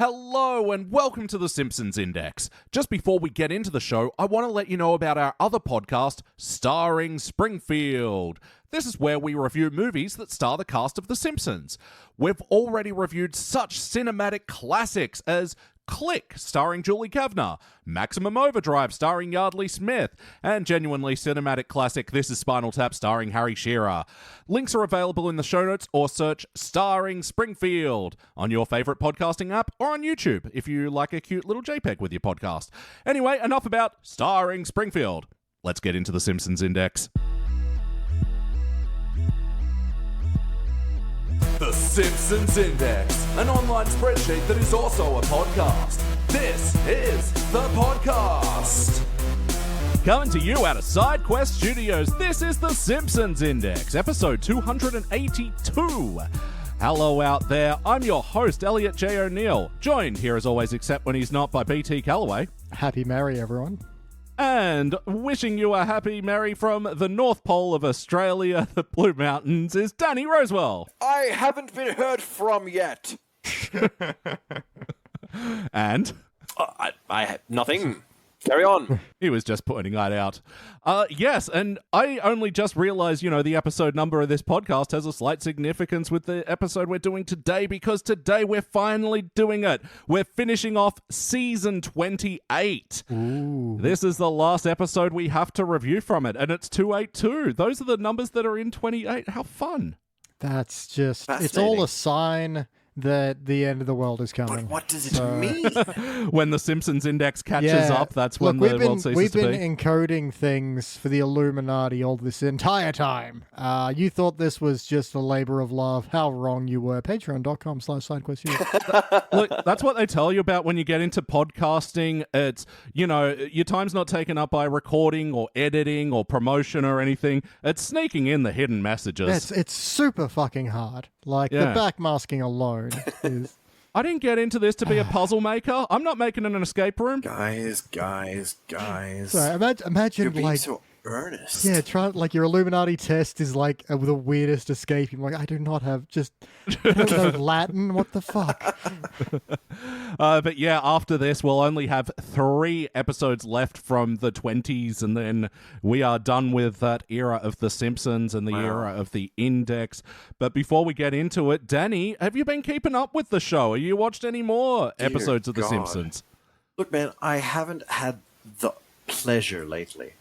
Hello and welcome to the Simpsons Index. Just before we get into the show, I want to let you know about our other podcast, Starring Springfield. This is where we review movies that star the cast of The Simpsons. We've already reviewed such cinematic classics as Click, starring Julie Kavner, Maximum Overdrive, starring Yardley Smith, and genuinely cinematic classic This Is Spinal Tap, starring Harry Shearer. Links are available in the show notes or search Starring Springfield on your favourite podcasting app or on YouTube if you like a cute little JPEG with your podcast. Anyway, enough about Starring Springfield. Let's get into the Simpsons Index. The Simpsons Index, an online spreadsheet that is also a podcast. This is the podcast. Coming to you out of SideQuest Studios, this is the Simpsons Index, episode 282. Hello out there, I'm your host, Elliot Jay O'Neill, joined here as always, except when he's not, by BT Calloway. Happy Merry, everyone. And wishing you a happy Merry from the North Pole of Australia, the Blue Mountains, is Danny Rosewell. I haven't been heard from yet. And? I have nothing. Carry on. He was just pointing that out. Yes, and I only just realized, the episode number of this podcast has a slight significance with the episode we're doing today, because today we're finally doing it. We're finishing off season 28. Ooh. This is the last episode we have to review from it, and it's 282. Those are the numbers that are in 28. How fun. That's just, it's all a sign that the end of the world is coming. But what does it mean? When the Simpsons Index catches up, that's when the world ceases to be. We've been encoding things for the Illuminati all this entire time. You thought this was just a labor of love. How wrong you were. Patreon.com/SideQuest. Look, that's what they tell you about when you get into podcasting. It's, your time's not taken up by recording or editing or promotion or anything. It's sneaking in the hidden messages. It's super fucking hard. Like, the backmasking alone is... I didn't get into this to be a puzzle maker. I'm not making an escape room. Guys. Sorry, imagine You're being like... so earnest. Yeah, like your Illuminati test is like the weirdest escape. I'm like, I do not have I don't know Latin. What the fuck? But yeah, after this, we'll only have 3 episodes left from the 20s, and then we are done with that era of The Simpsons and the era of the Index. But before we get into it, Danny, have you been keeping up with the show? Have you watched any more episodes of The Simpsons? Look, man, I haven't had the pleasure lately.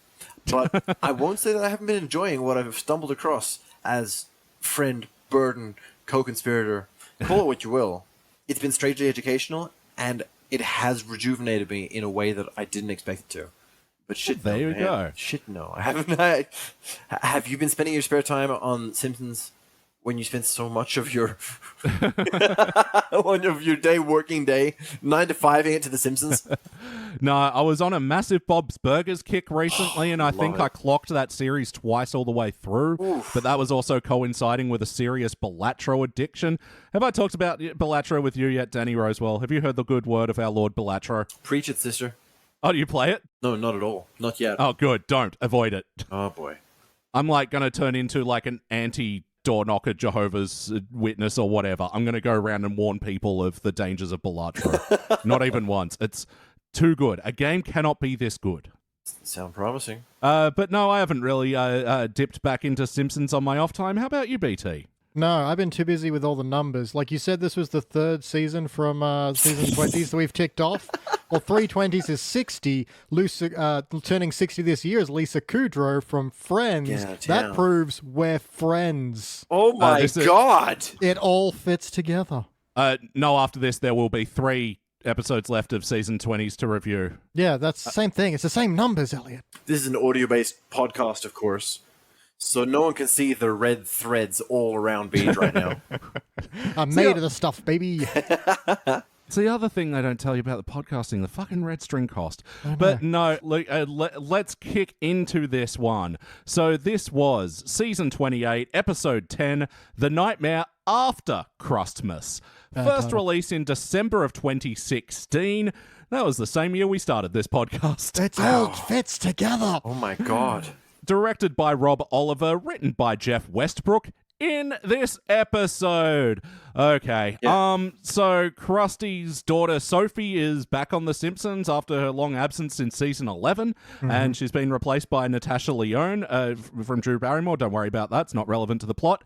But I won't say that I haven't been enjoying what I've stumbled across as friend, burden, co-conspirator, call it what you will. It's been strangely educational, and it has rejuvenated me in a way that I didn't expect it to. But shit, there you go. Shit, no. I haven't. Have you been spending your spare time on Simpsons when you spent so much of your working day, 9 to 5, into The Simpsons? No, I was on a massive Bob's Burgers kick recently, and I think I clocked that series twice all the way through. Oof. But that was also coinciding with a serious Belatro addiction. Have I talked about Belatro with you yet, Danny Rosewell? Have you heard the good word of our Lord Belatro? Preach it, sister. Oh, do you play it? No, not at all. Not yet. Oh, good. Don't. Avoid it. Oh, boy. I'm like going to turn into like an door knocker, Jehovah's Witness or whatever. I'm going to go around and warn people of the dangers of Belatro. Not even once. It's too good. A game cannot be this good. Sound promising. But no, I haven't really dipped back into Simpsons on my off time. How about you, BT? No, I've been too busy with all the numbers. Like you said, this was the 3rd season from season 20s that we've ticked off. Well, 320s is 60. Turning 60 this year is Lisa Kudrow from Friends. That proves we're friends. Oh my God. It all fits together. No, after this, there will be 3 episodes left of season 20s to review. Yeah, that's the same thing. It's the same numbers, Elliot. This is an audio-based podcast, of course, so no one can see the red threads all around Beach right now. I'm made of the stuff, baby. It's the other thing they don't tell you about the podcasting, the fucking red string cost. But no, look, let's kick into this one. So this was season 28, episode 10, The Nightmare After Krustmas. First release in December of 2016. That was the same year we started this podcast. It all fits together. Oh my God. Directed by Rob Oliver, written by Jeff Westbrook, in this episode. Okay. So Krusty's daughter Sophie is back on The Simpsons after her long absence since season 11, and she's been replaced by Natasha Lyonne from Drew Barrymore. Don't worry about that. It's not relevant to the plot.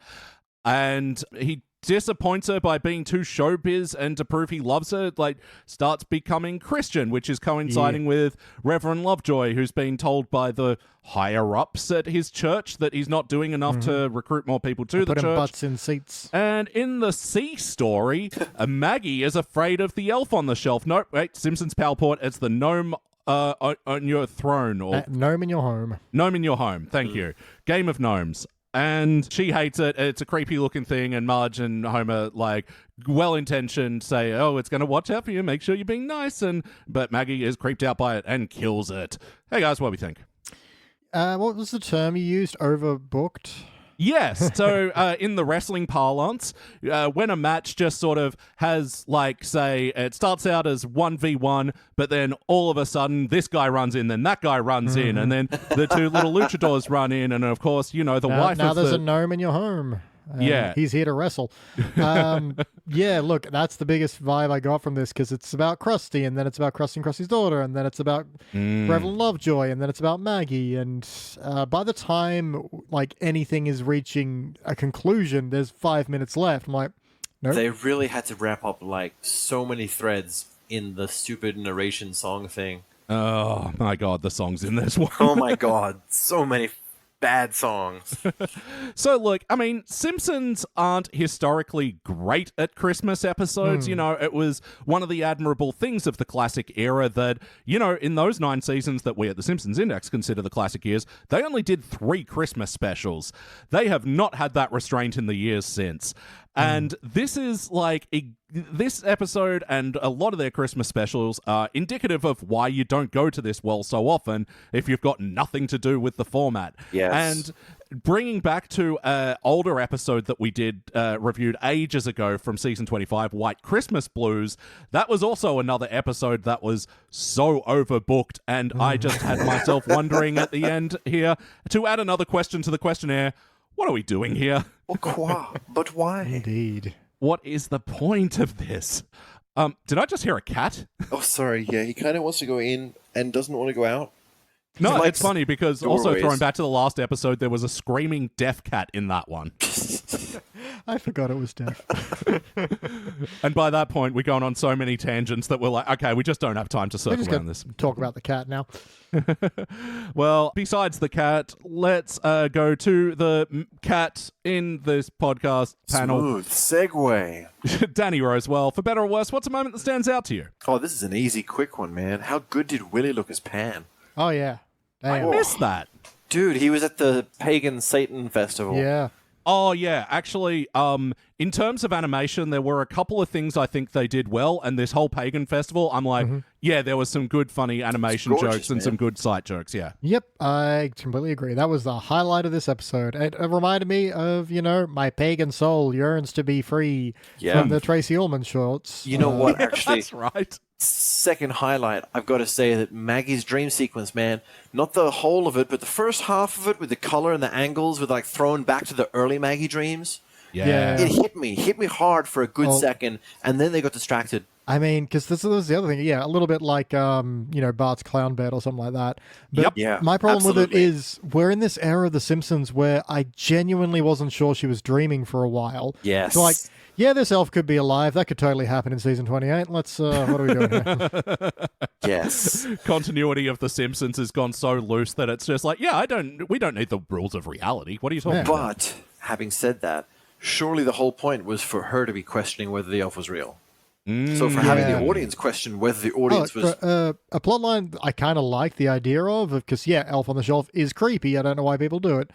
And he disappoints her by being too showbiz, and to prove he loves her, like, starts becoming Christian, which is coinciding with Reverend Lovejoy, who's been told by the higher-ups at his church that he's not doing enough to recruit more people to the Put church. butts in seats. And in the C story, Maggie is afraid of the elf on the shelf. Nope, wait, Simpsons Palport, it's the gnome on your throne. Or Gnome in your home. Gnome in your home, thank you. Game of Gnomes. And she hates it. It's a creepy looking thing. And Marge and Homer, like, well-intentioned, say, oh, it's going to watch out for you. Make sure you're being nice. But Maggie is creeped out by it and kills it. Hey, guys, what do we think? What was the term you used? Overbooked? Yes. So in the wrestling parlance, when a match just sort of has, like, say, it starts out as 1v1, but then all of a sudden this guy runs in, then that guy runs in, and then the two little luchadors run in, and of course, you know, the wife now of there's the... a gnome in your home. Yeah. He's here to wrestle. Yeah, look, that's the biggest vibe I got from this, because it's about Krusty, and then it's about Krusty and Krusty's daughter, and then it's about Reverend Lovejoy, and then it's about Maggie, and by the time, like, anything is reaching a conclusion, there's 5 minutes left. I'm like, nope. They really had to wrap up, like, so many threads in the stupid narration song thing. Oh, my God, the songs in this one. Oh, my God. So many bad songs. So, look, I mean, Simpsons aren't historically great at Christmas episodes. You know, it was one of the admirable things of the classic era that, you know, in those 9 seasons that we at the Simpsons Index consider the classic years, they only did 3 Christmas specials. They have not had that restraint in the years since. And this is like this episode and a lot of their Christmas specials are indicative of why you don't go to this well so often if you've got nothing to do with the format. Yes. And bringing back to an older episode that we did reviewed ages ago from season 25, White Christmas Blues, that was also another episode that was so overbooked, and I just had myself wondering at the end here, to add another question to the questionnaire, what are we doing here? But why? Indeed. What is the point of this? Did I just hear a cat? Oh, sorry. Yeah, he kind of wants to go in and doesn't want to go out. No, He it's likes funny because also doorways. throwing back to the last episode, there was a screaming deaf cat in that one. I forgot it was deaf. And by that point, we're going on so many tangents that we're like, okay, we just don't have time to We're circle just around going this. to talk about the cat now. Well, besides the cat, let's go to the cat in this podcast panel. Smooth segue. Danny Rosewell, for better or worse, what's a moment that stands out to you? Oh, this is an easy, quick one, man. How good did Willie look as Pan? Oh, yeah. I Damn. missed that. Dude, he was at the Pagan Satan Festival. Yeah. Oh, yeah. Actually, in terms of animation, there were a couple of things I think they did well, and this whole pagan festival, I'm like, yeah, there was some good, funny animation gorgeous, jokes and man. some good sight jokes, yeah. Yep, I completely agree. That was the highlight of this episode. It reminded me of, you know, my pagan soul yearns to be free Yeah. from the Tracy Ullman shorts. You know what, actually? That's right. Second highlight, I've got to say that Maggie's dream sequence, man, not the whole of it, but the first half of it with the color and the angles with like thrown back to the early Maggie dreams. Yeah. It hit me hard for a good second, and then they got distracted. I mean, because this was the other thing. Yeah, a little bit like, you know, Bart's Clown Bed or something like that. But Yep. Yeah, my problem with absolutely. it is we're in this era of The Simpsons where I genuinely wasn't sure she was dreaming for a while. Yes. So like, yeah, this elf could be alive. That could totally happen in season 28. Let's, what are we doing here? Yes. Continuity of The Simpsons has gone so loose that it's just like, yeah, we don't need the rules of reality. What are you talking Yeah. about? But, having said that, surely the whole point was for her to be questioning whether the elf was real. So for having the audience question whether the audience was... a plotline I kind of like the idea of, because, yeah, Elf on the Shelf is creepy. I don't know why people do it.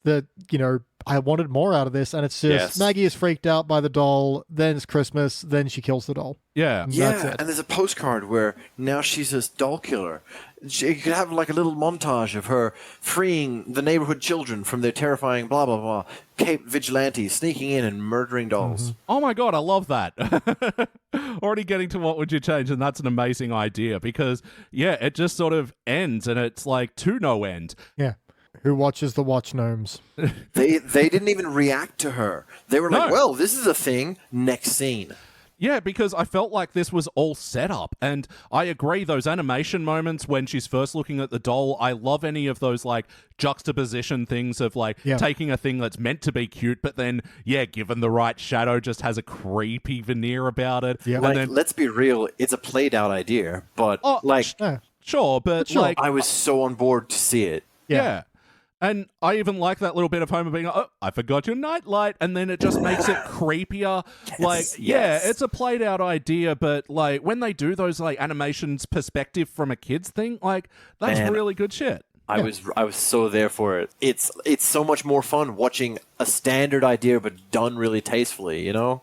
That, you know, I wanted more out of this, and it's just Yes. Maggie is freaked out by the doll, then it's Christmas, then she kills the doll. Yeah. Yeah, That's it. and there's a postcard where now she's this doll killer. You could have like a little montage of her freeing the neighborhood children from their terrifying blah, blah, blah, Cape vigilantes sneaking in and murdering dolls. Oh my God, I love that. Already getting to what would you change, and that's an amazing idea because, yeah, it just sort of ends and it's like to no end. Yeah. Who watches the Watch Gnomes? They didn't even react to her. They were like, No. well, this is a thing. Next scene. Yeah, because I felt like this was all set up. And I agree, those animation moments when she's first looking at the doll, I love any of those, like, juxtaposition things of, like, taking a thing that's meant to be cute, but then, given the right shadow, just has a creepy veneer about it. Yeah. Like, And then, let's be real. It's a played out idea, but sure, but, Sure. like... I was so on board to see it. Yeah. And I even like that little bit of Homer being like, oh, I forgot your nightlight. And then it just makes it creepier. Yes. It's a played out idea, but like when they do those like animations perspective from a kid's thing, like that's really good shit. I was so there for it. It's so much more fun watching a standard idea but done really tastefully, you know?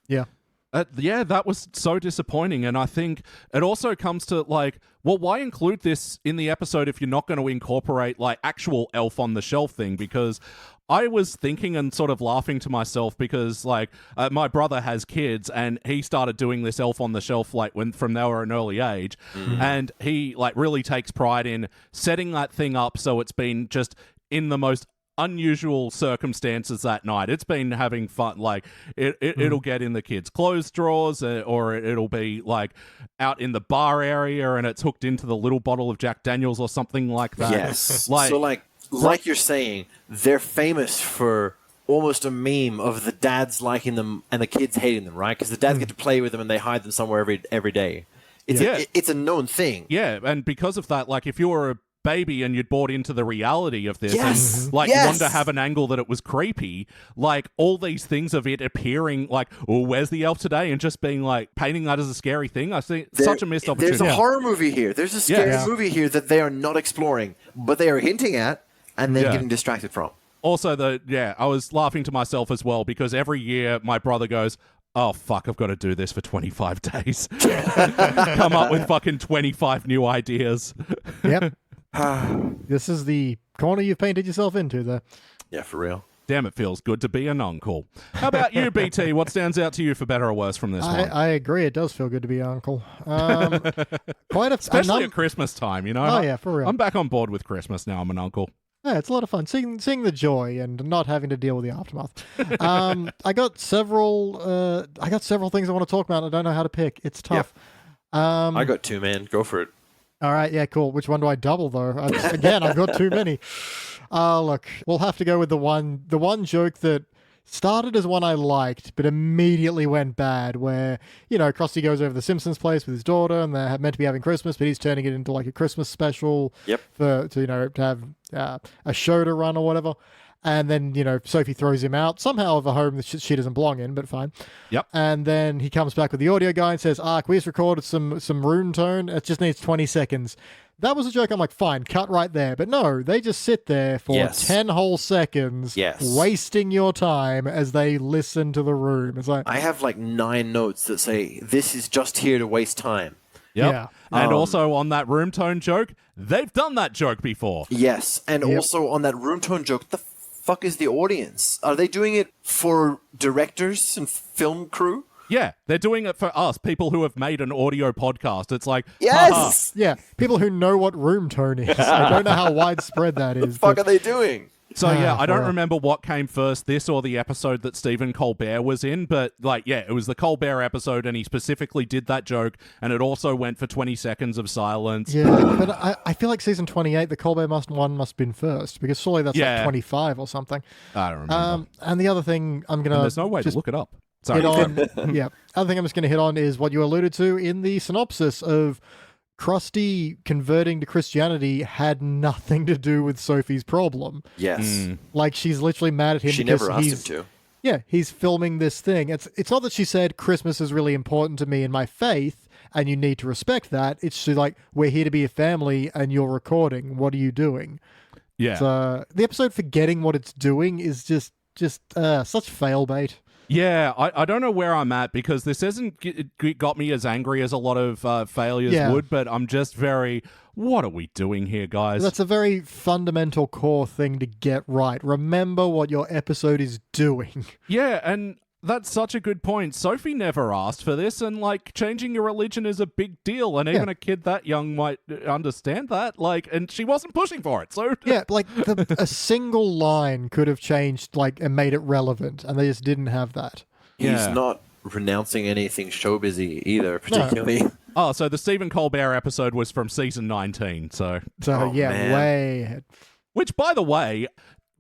Yeah. That was so disappointing. And I think it also comes to like, well, why include this in the episode if you're not going to incorporate like actual Elf on the Shelf thing? Because I was thinking and sort of laughing to myself because like my brother has kids and he started doing this Elf on the Shelf like from they were an early age. And he like really takes pride in setting that thing up so it's been just in the most unusual circumstances that night. It's been having fun. Like it'll get in the kids' clothes drawers, or it'll be like out in the bar area, and it's hooked into the little bottle of Jack Daniels or something like that. Yes. So like you're saying, they're famous for almost a meme of the dads liking them and the kids hating them, right? Because the dads get to play with them and they hide them somewhere every day. It's a known thing. Yeah, and because of that, like if you were a baby and you'd bought into the reality of this and like Yes. wanted to have an angle that it was creepy, like all these things of it appearing like, oh, where's the elf today, and just being like painting that as a scary thing, I think such a missed opportunity. There's a horror movie here. There's a scary movie here that they are not exploring, but they are hinting at and then getting distracted from. Also, I was laughing to myself as well because every year my brother goes, oh, fuck, I've got to do this for 25 days. Come up with fucking 25 new ideas. Yep. This is the corner you've painted yourself into there. Yeah, for real. Damn, it feels good to be an uncle. How about you, BT? What stands out to you for better or worse from this one? I agree. It does feel good to be an uncle. Especially at Christmas time, you know? Oh, yeah, for real. I'm back on board with Christmas now. I'm an uncle. Yeah, it's a lot of fun seeing the joy and not having to deal with the aftermath. I got several things I want to talk about. I don't know how to pick. It's tough. Yep. I got two, man. Go for it. All right, yeah, cool. Which one do I double though? Again, I've got too many. Look, we'll have to go with the one joke that started as one I liked, but immediately went bad. Where Krusty goes over to the Simpsons place with his daughter, and they're meant to be having Christmas, but he's turning it into like a Christmas special. Yep. To have a show to run or whatever. And then, Sophie throws him out, somehow of a home that she doesn't belong in, but fine. Yep. And then he comes back with the audio guy and says, we just recorded some room tone. It just needs 20 seconds. That was a joke. I'm like, fine, cut right there. But no, they just sit there for 10 whole seconds, wasting your time as they listen to the room. It's like, I have like 9 notes that say, this is just here to waste time. Yep. Yeah. And also on that room tone joke, they've done that joke before. Yes. And also on that room tone joke, the fuck is the audience? Are they doing it for directors and film crew? Yeah, they're doing it for us, people who have made an audio podcast. It's like, yes! Yeah, people who know what room tone is. I don't know how widespread that is. What the fuck are they doing? So I don't remember what came first, this or the episode that Stephen Colbert was in, but it was the Colbert episode, and he specifically did that joke, and it also went for 20 seconds of silence. Yeah, but I feel like season 28, the Colbert one must have been first, because surely that's like 25 or something. I don't remember. And the other thing I'm going to... There's no way to look it up. Sorry. Hit on, other thing I'm just going to hit on is what you alluded to in the synopsis of Krusty converting to Christianity had nothing to do with Sophie's problem. Yes. Like, she's literally mad at him She because never asked him to. Yeah, he's filming this thing. It's not that she said Christmas is really important to me and my faith, and you need to respect that. It's just like, we're here to be a family, and you're recording. What are you doing? Yeah. So, the episode forgetting what it's doing is just such fail bait. Yeah, I don't know where I'm at because this hasn't got me as angry as a lot of failures would, but I'm just very, what are we doing here, guys? That's a very fundamental core thing to get right. Remember what your episode is doing. Yeah, and That's such a good point. Sophie never asked for this, and like changing your religion is a big deal, and even a kid that young might understand that. Like, and she wasn't pushing for it, so Yeah, like a single line could have changed, like, and made it relevant, and they just didn't have that. He's not renouncing anything show busy either, particularly. Oh, so the Stephen Colbert episode was from season 19, so man. Way ahead. which, by the way,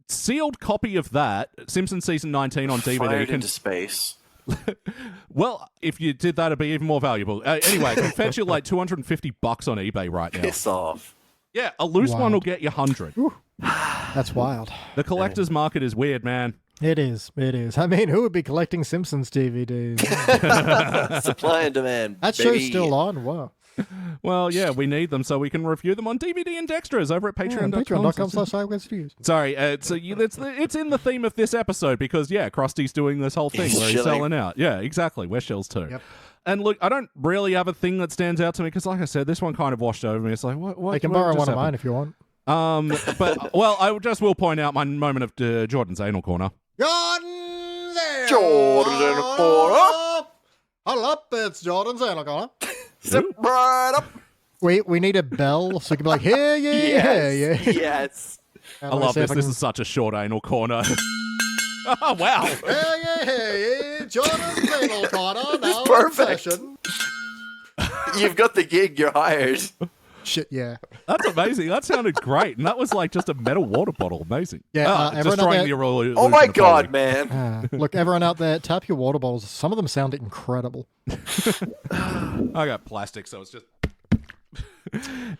sealed copy of that Simpsons season 19 on DVD. Fired into space. Well, if you did that, it'd be even more valuable. Anyway, it can fetch you like $250 on eBay right now. Piss off. Yeah, a loose one Wild. will get you 100. That's wild. The collector's market is weird, man. It is. It is. I mean, who would be collecting Simpsons DVDs? Supply and demand. That baby. show's still on. Wow. Well, yeah, we need them so we can review them on DVD and Dextras over at patreon.com. Patreon.com/iWeststudios. Sorry, it's in the theme of this episode because, yeah, Krusty's doing this whole thing He's where he's chilling. selling out. Yeah, exactly. We're shills too. Yep. And look, I don't really have a thing that stands out to me because, like I said, this one kind of washed over me. It's like, what? I can what borrow just one of happened? mine if you want. But, well, I just will point out my moment of Jordan's anal corner. Jordan's Jordan Corner. Hold up, it's Jordan's anal corner. Step right up. We need a bell so you can be like, here, yeah, Yes. yeah. Yes. I love this. This is such a short anal corner. Oh, wow. Yeah, Jordan's anal corner. Now in perfect. session. You've got the gig. You're hired. Shit, yeah. That's amazing. That sounded great. And that was like just a metal water bottle. Amazing. Yeah, everyone out destroying there- the illusion Oh my of god, quality. man. Look, everyone out there, tap your water bottles. Some of them sound incredible. I got plastic, so it's just...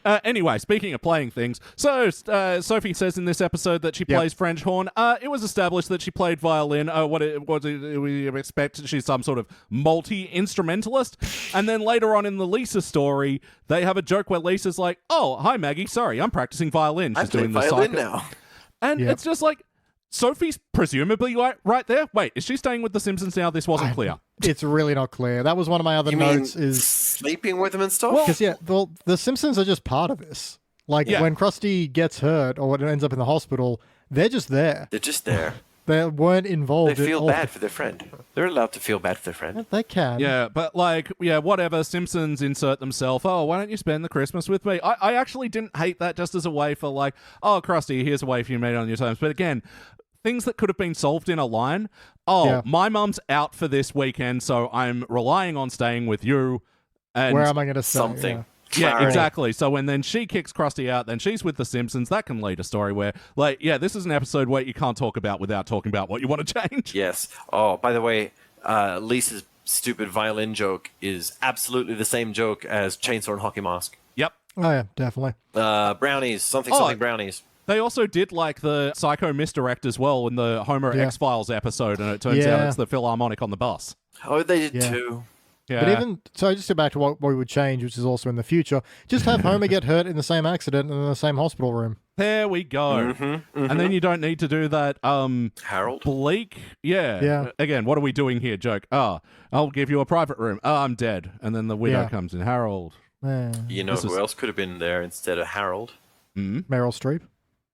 Anyway, speaking of playing things, so Sophie says in this episode that she plays French horn. It was established that she played violin. What do we expect? She's some sort of multi-instrumentalist. And then later on in the Lisa story, they have a joke where Lisa's like, "Oh, hi Maggie, sorry, I'm practicing violin." She's I'm playing doing the violin psycho- now. And it's just like, Sophie's presumably right there. Wait, is she staying with the Simpsons now? This wasn't clear. It's really not clear. That was one of my other You mean notes is... sleeping with him and stuff? Because, the Simpsons are just part of this. Like, when Krusty gets hurt or ends up in the hospital, they're just there. They're just there. They weren't involved. They feel all- bad for their friend. They're allowed to feel bad for their friend. They can. Yeah, but whatever. Simpsons insert themselves. Oh, why don't you spend the Christmas with me? I actually didn't hate that just as a way for like, oh, Krusty, here's a way for you to meet on your terms. But again, things that could have been solved in a line. Oh, my mum's out for this weekend, so I'm relying on staying with you. And Where am I going to say? Something. yeah, Clarity. exactly. So when then she kicks Krusty out, then she's with the Simpsons. That can lead a story where, like, yeah, this is an episode where you can't talk about without talking about what you want to change. Yes. Oh, by the way, Lisa's stupid violin joke is absolutely the same joke as Chainsaw and Hockey Mask. Yep. Oh, yeah, definitely. Brownies. Something brownies. They also did like the Psycho misdirect as well in the Homer X-Files episode, and it turns out it's the Philharmonic on the bus. Oh, they did too. Yeah. But even so, just to go back to what we would change, which is also in the future, just have Homer get hurt in the same accident in the same hospital room. There we go. And then you don't need to do that Harold? bleak. Yeah. Again, what are we doing here, joke? Oh, I'll give you a private room. Oh, I'm dead. And then the widow comes in. Harold. You know who else could have been there instead of Harold? Meryl Streep.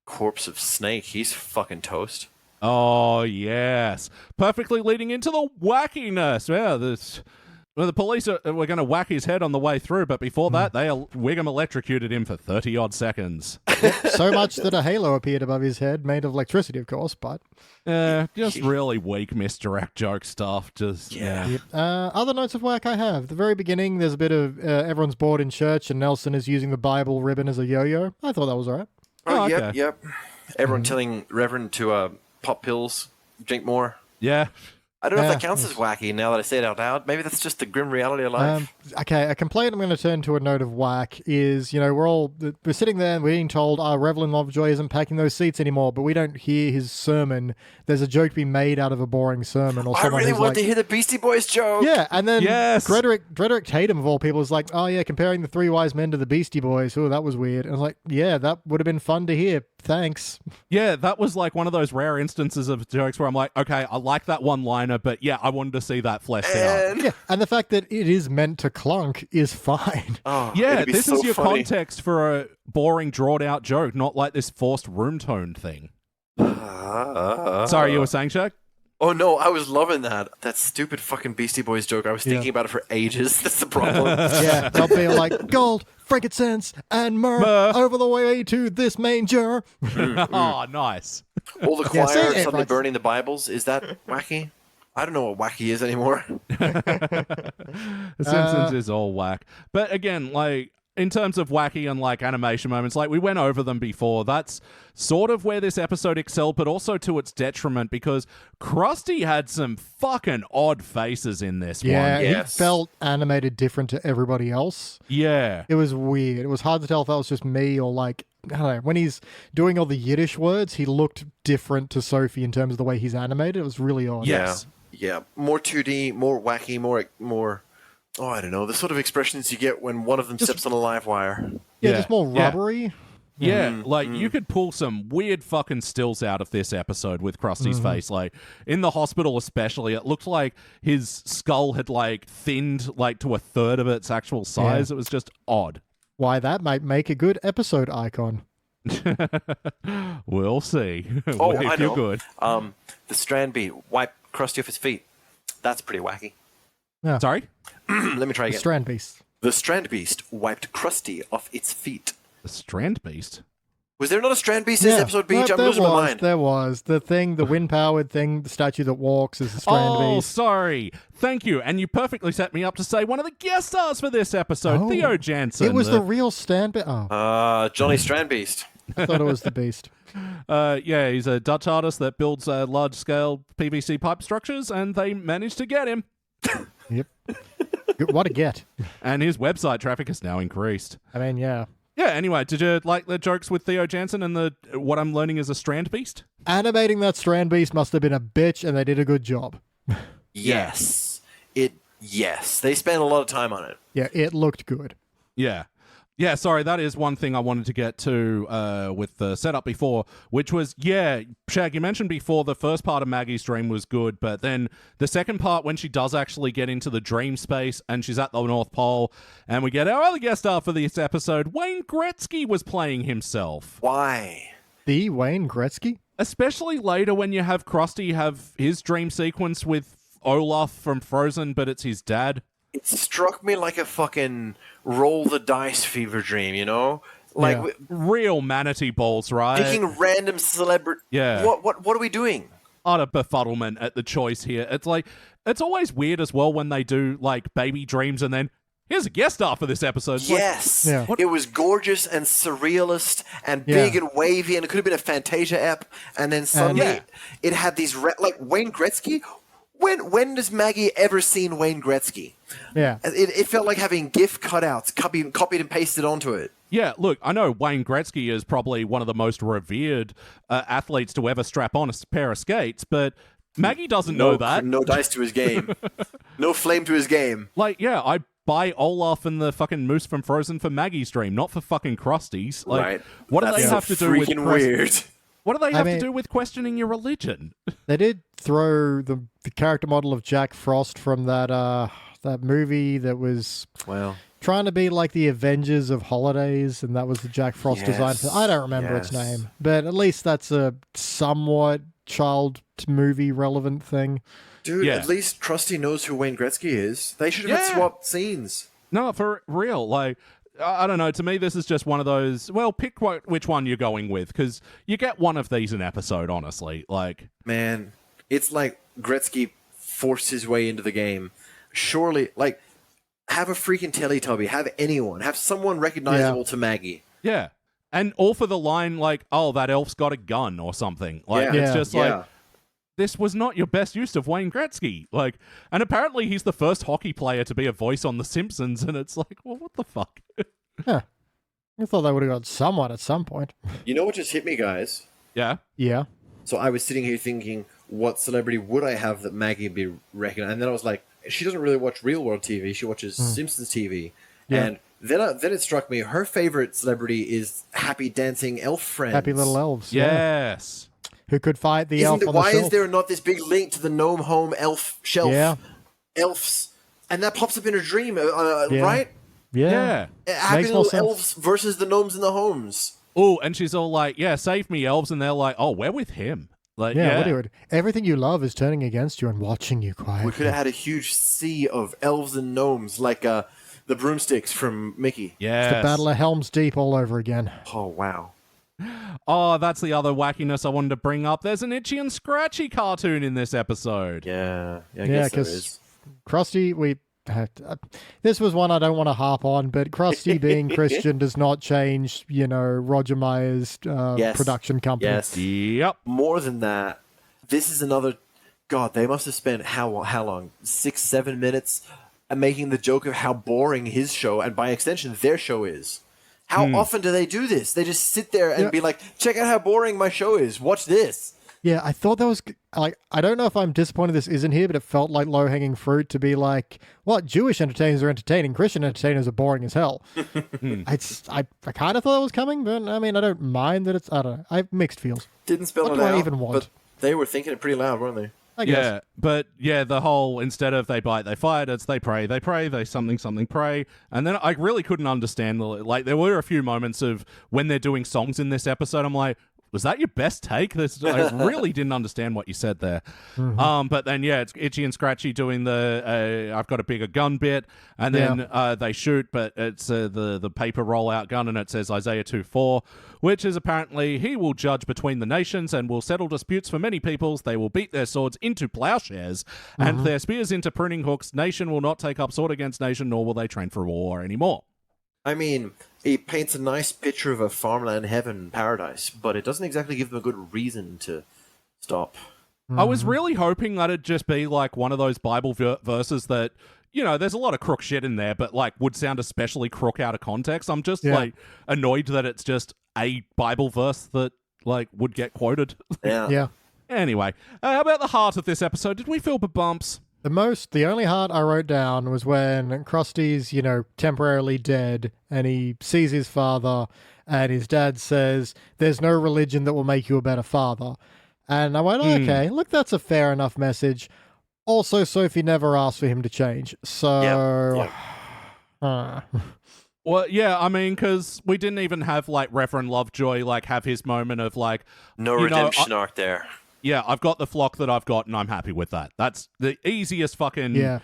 Corpse of Snake. He's fucking toast. Oh, yes. Perfectly leading into the wackiness. Yeah, the police were going to whack his head on the way through, but before that, they Wiggum electrocuted him for 30-odd seconds. So much that a halo appeared above his head, made of electricity, of course, but... Just really weak misdirect joke stuff. Just Other notes of work I have. At the very beginning, there's a bit of everyone's bored in church, and Nelson is using the Bible ribbon as a yo-yo. I thought that was all right. Oh, okay. yep. Everyone telling Reverend to pop pills, drink more. Yeah. I don't know if that counts as wacky now that I say it out loud. Maybe that's just the grim reality of life. Okay, a complaint I'm going to turn to a note of whack is, we're sitting there and we're being told, Reverend Lovejoy isn't packing those seats anymore, but we don't hear his sermon. There's a joke to be made out of a boring sermon. Or I someone really who's want like, to hear the Beastie Boys joke. Yeah, and then Frederick Tatum, of all people, is like, oh yeah, comparing the Three Wise Men to the Beastie Boys. Oh, that was weird. And I was like, yeah, that would have been fun to hear. Thanks. Yeah, that was like one of those rare instances of jokes where I'm like, okay, I like that one-liner, but yeah, I wanted to see that fleshed out. Yeah, and the fact that it is meant to clunk is fine. Oh, Yeah, it'd be this so is your funny. context for a boring, drawn-out joke, not like this forced room tone thing. Sorry, you were saying, Shaq? Oh no, I was loving that. That stupid fucking Beastie Boys joke. I was thinking about it for ages. That's the problem. Yeah, they'll be like, gold, frankincense, and myrrh over the way to this manger. Oh, nice. All the Yeah, choir say it, suddenly right. burning the Bibles. Is that wacky? I don't know what wacky is anymore. The Simpsons is all whack. But again, like, in terms of wacky and, like, animation moments, like, we went over them before. That's sort of where this episode excelled, but also to its detriment, because Krusty had some fucking odd faces in this Yeah, one. Yes. he felt animated different to everybody else. Yeah. It was weird. It was hard to tell if that was just me or like, I don't know. When he's doing all the Yiddish words, he looked different to Sophie in terms of the way he's animated. It was really odd. Yes. Yeah. More 2D, more wacky, more. Oh, I don't know. The sort of expressions you get when one of them steps on a live wire. Yeah, Yeah, just more yeah. rubbery. Yeah, like, you could pull some weird fucking stills out of this episode with Krusty's face. Like, in the hospital especially, it looked like his skull had, like, thinned, like, to a third of its actual size. It was just odd. Why, that might make a good episode icon. We'll see. Oh, If I you're know. good. The strand beat. Wipe Krusty off his feet. That's pretty wacky. Sorry? Let me try The again. Strand Beast. The strand beast wiped Krusty off its feet. The Strand Beast? Was there not a strand beast in this episode, Beach? I'm there losing my was, mind. there was. The thing, the wind-powered thing, the statue that walks is the Strand Oh, Beast. sorry. Thank you. And you perfectly set me up to say one of the guest stars for this episode, Oh. Theo Jansen. It was the real Strand Beast. Oh, Johnny Strand Beast. I thought it was the Beast. Yeah, he's a Dutch artist that builds large-scale PVC pipe structures, and they managed to get him. Yep. What a get. And his website traffic has now increased. I mean, yeah. Yeah, anyway, did you like the jokes with Theo Jansen and the what I'm learning is a Strand Beast? Animating that Strand Beast must have been a bitch, and they did a good job. Yes. Yes. They spent a lot of time on it. Yeah, it looked good. Yeah. Yeah, sorry, that is one thing I wanted to get to with the setup before, which was, yeah, Shag, you mentioned before the first part of Maggie's dream was good, but then the second part when she does actually get into the dream space and she's at the North Pole, and we get our other guest star for this episode, Wayne Gretzky was playing himself. Why? The Wayne Gretzky? Especially later when you have Krusty have his dream sequence with Olaf from Frozen, but it's his dad. It struck me like a fucking roll the dice fever dream, you know? Like Yeah. Real manatee balls, right? picking random celebrity. Yeah. What are we doing? Utter befuddlement at the choice here. It's like, it's always weird as well when they do like baby dreams and then here's a guest star for this episode. It's like, Yes. Yeah. It was gorgeous and surrealist and Yeah. big and wavy, and it could have been a Fantasia ep. And then suddenly Yeah. it had these like Wayne Gretzky. When does Maggie ever seen Wayne Gretzky? Yeah. It felt like having GIF cutouts copied and pasted onto it. yeah, look, I know Wayne Gretzky is probably one of the most revered athletes to ever strap on a pair of skates, but Maggie doesn't know that. No dice to his game. No flame to his game. Like, yeah, I buy Olaf and the fucking moose from Frozen for Maggie's dream, not for fucking Krusty's. Like, Right. what do That's they so have to do with freaking weird? What do they have mean- to do with questioning your religion? They did throw the character model of Jack Frost from that movie that was Well, trying to be like the Avengers of holidays, and that was the Jack Frost design. Yes, I don't remember its yes. name, but at least that's a somewhat child movie relevant thing. dude, Yeah. at least Krusty knows who Wayne Gretzky is. They should have Yeah. swapped scenes. No, for real. Like, I don't know. To me, this is just one of those, well, pick which one you're going with, because you get one of these an episode, honestly. Like, Man, it's like Gretzky forced his way into the game. Surely, like, have a freaking Teletubby, have anyone, have someone recognizable to Maggie. yeah. And all for the line, like, oh, that elf's got a gun or something. Like, Yeah. it's just Yeah. like, this was not your best use of Wayne Gretzky. Like, and apparently he's the first hockey player to be a voice on The Simpsons, and it's like, well, what the fuck? I thought they would have got someone at some point. You know what just hit me, guys? Yeah. Yeah. So I was sitting here thinking, what celebrity would I have that Maggie would be recognized? And then I was like, she doesn't really watch real world TV. She watches Simpsons TV. Yeah. And then it struck me, her favorite celebrity is happy dancing elf friends. Happy little elves. Yeah. Yes. Who could fight the elf on the Why shelf. is there not this big link to the gnome home elf shelf? Yeah. Elves. And that pops up in a dream, Yeah. right? Yeah. Happy Makes more little sense. elves versus the gnomes in the homes. Oh, and she's all like, yeah, save me, elves. And they're like, oh, we're with him. Like, Yeah, what do you everything you love is turning against you and watching you quietly. We could have had a huge sea of elves and gnomes, like the broomsticks from Mickey. Yes. It's the Battle of Helm's Deep all over again. Oh, wow. Oh, that's the other wackiness I wanted to bring up. There's an Itchy and Scratchy cartoon in this episode. Yeah, I Yeah, guess there 'cause is. Krusty, this was one I don't want to harp on, but Krusty being Christian does not change, Roger Meyer's Yes. production company. Yes. Yep. More than that, this is another. God, they must have spent how long? 6-7 minutes making the joke of how boring his show, and by extension, their show is. How often do they do this? They just sit there and be like, check out how boring my show is. Watch this. Yeah, I thought that was like, I don't know if I'm disappointed this isn't here, but it felt like low-hanging fruit to be like, what, Jewish entertainers are entertaining, Christian entertainers are boring as hell. I kind of thought it was coming, but I mean, I don't mind that it's, I don't know, I have mixed feels. Didn't spell What it do I out, even want? but they were thinking it pretty loud, weren't they? I guess. Yeah, but yeah, the whole instead of they bite, they fight, it's they pray, they something, pray. And then I really couldn't understand, like, there were a few moments of when they're doing songs in this episode, I'm like, was that your best take? I really didn't understand what you said there. But then, yeah, it's Itchy and Scratchy doing the I've got a bigger gun bit, and then they shoot, but it's the paper rollout gun, and it says Isaiah 2:4, which is apparently he will judge between the nations and will settle disputes for many peoples. They will beat their swords into plowshares and their spears into pruning hooks. Nation will not take up sword against nation, nor will they train for war anymore. I mean, it paints a nice picture of a farmland heaven paradise, but it doesn't exactly give them a good reason to stop. I was really hoping that it'd just be like one of those Bible verses that, there's a lot of crook shit in there, but like would sound especially crook out of context. I'm just like annoyed that it's just a Bible verse that like would get quoted. Yeah. Anyway, how about the heart of this episode? Did we feel the bumps? The only heart I wrote down was when Krusty's, temporarily dead and he sees his father and his dad says, there's no religion that will make you a better father. And I went, okay, look, that's a fair enough message. Also, Sophie never asked for him to change. So, Well, yeah, I mean, because we didn't even have like Reverend Lovejoy like have his moment of like No redemption arc there. Yeah, I've got the flock that I've got, and I'm happy with that. That's the easiest fucking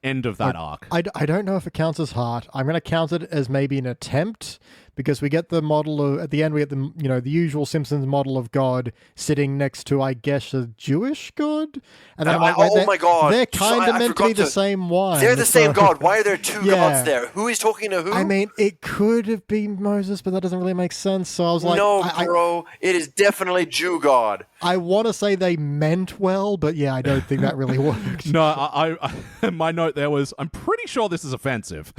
end of that arc. I don't know if it counts as heart. I'm going to count it as maybe an attempt, because we get the model of, at the end we get the the usual Simpsons model of God sitting next to, I guess, a Jewish God. And then my God, they're kind of meant to be the same one. They're the same God. Why are there two gods there? Who is talking to who? I mean, it could have been Moses, but that doesn't really make sense. So I was like, no, bro, it is definitely Jew God. I want to say they meant well, but yeah, I don't think that really worked. No, I my note there was, I'm pretty sure this is offensive.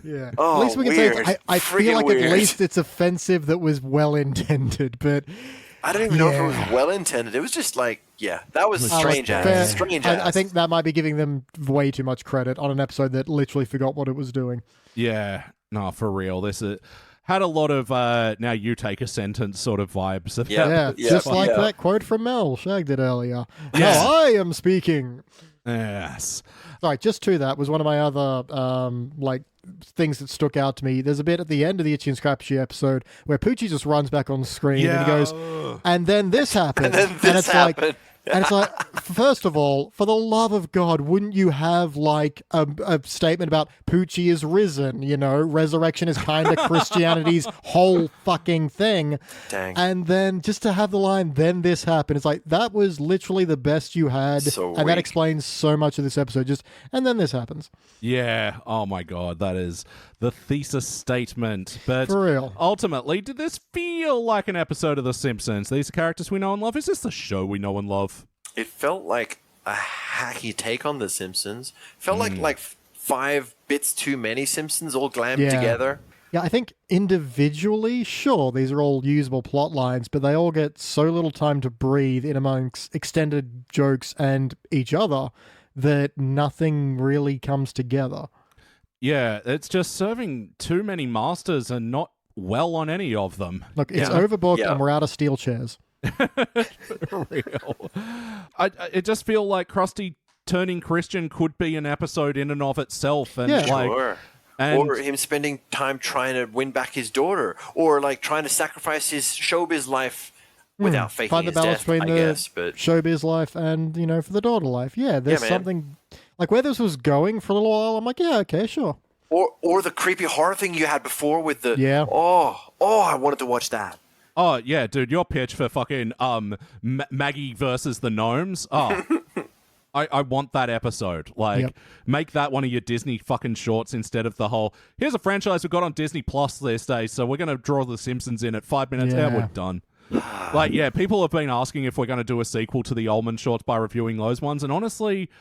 Yeah. Oh, at least we can weird. say I feel like weird. at least it's offensive that was well intended, but I don't even know if it was well intended. It was just like, that was strange. I think that might be giving them way too much credit on an episode that literally forgot what it was doing. Yeah, no, for real. This had a lot of now you take a sentence sort of vibes. Just like that quote from Mel Shag did earlier. Now I am speaking. Yes. All right, just to that was one of my other things that stuck out to me. There's a bit at the end of the Itchy and Scratchy episode where Poochie just runs back on the screen and he goes, and then this happened. And it's like, first of all, for the love of God, wouldn't you have like a statement about Poochie is risen? Resurrection is kind of Christianity's whole fucking thing. Dang. And then just to have the line, then this happened. It's like, that was literally the best you had. And that explains so much of this episode. And then this happens. Yeah. Oh my God. That is the thesis statement. But for real. Ultimately, did this feel like an episode of The Simpsons? These are characters we know and love. Is this the show we know and love? It felt like a hacky take on The Simpsons. Felt like 5 bits too many Simpsons all glammed together. Yeah, I think individually, sure, these are all usable plot lines, but they all get so little time to breathe in amongst extended jokes and each other that nothing really comes together. Yeah, it's just serving too many masters and not well on any of them. Look, it's overbooked and we're out of steel chairs. For real. It just feel like Krusty turning Christian could be an episode in and of itself, and or him spending time trying to win back his daughter, or like trying to sacrifice his showbiz life without faking Find the his balance death, between I the guess. But showbiz life and, for the daughter life. Yeah, there's man. something like where this was going for a little while. I'm like, yeah, okay, sure. or the creepy horror thing you had before with the I wanted to watch that. Oh, yeah, dude, your pitch for fucking Maggie versus the gnomes. Oh, I want that episode. Like, make that one of your Disney fucking shorts instead of the whole, here's a franchise we got on Disney Plus these days, so we're going to draw the Simpsons in at 5 minutes. Yeah, we're done. Like, yeah, people have been asking if we're going to do a sequel to the Ullman shorts by reviewing those ones, and honestly,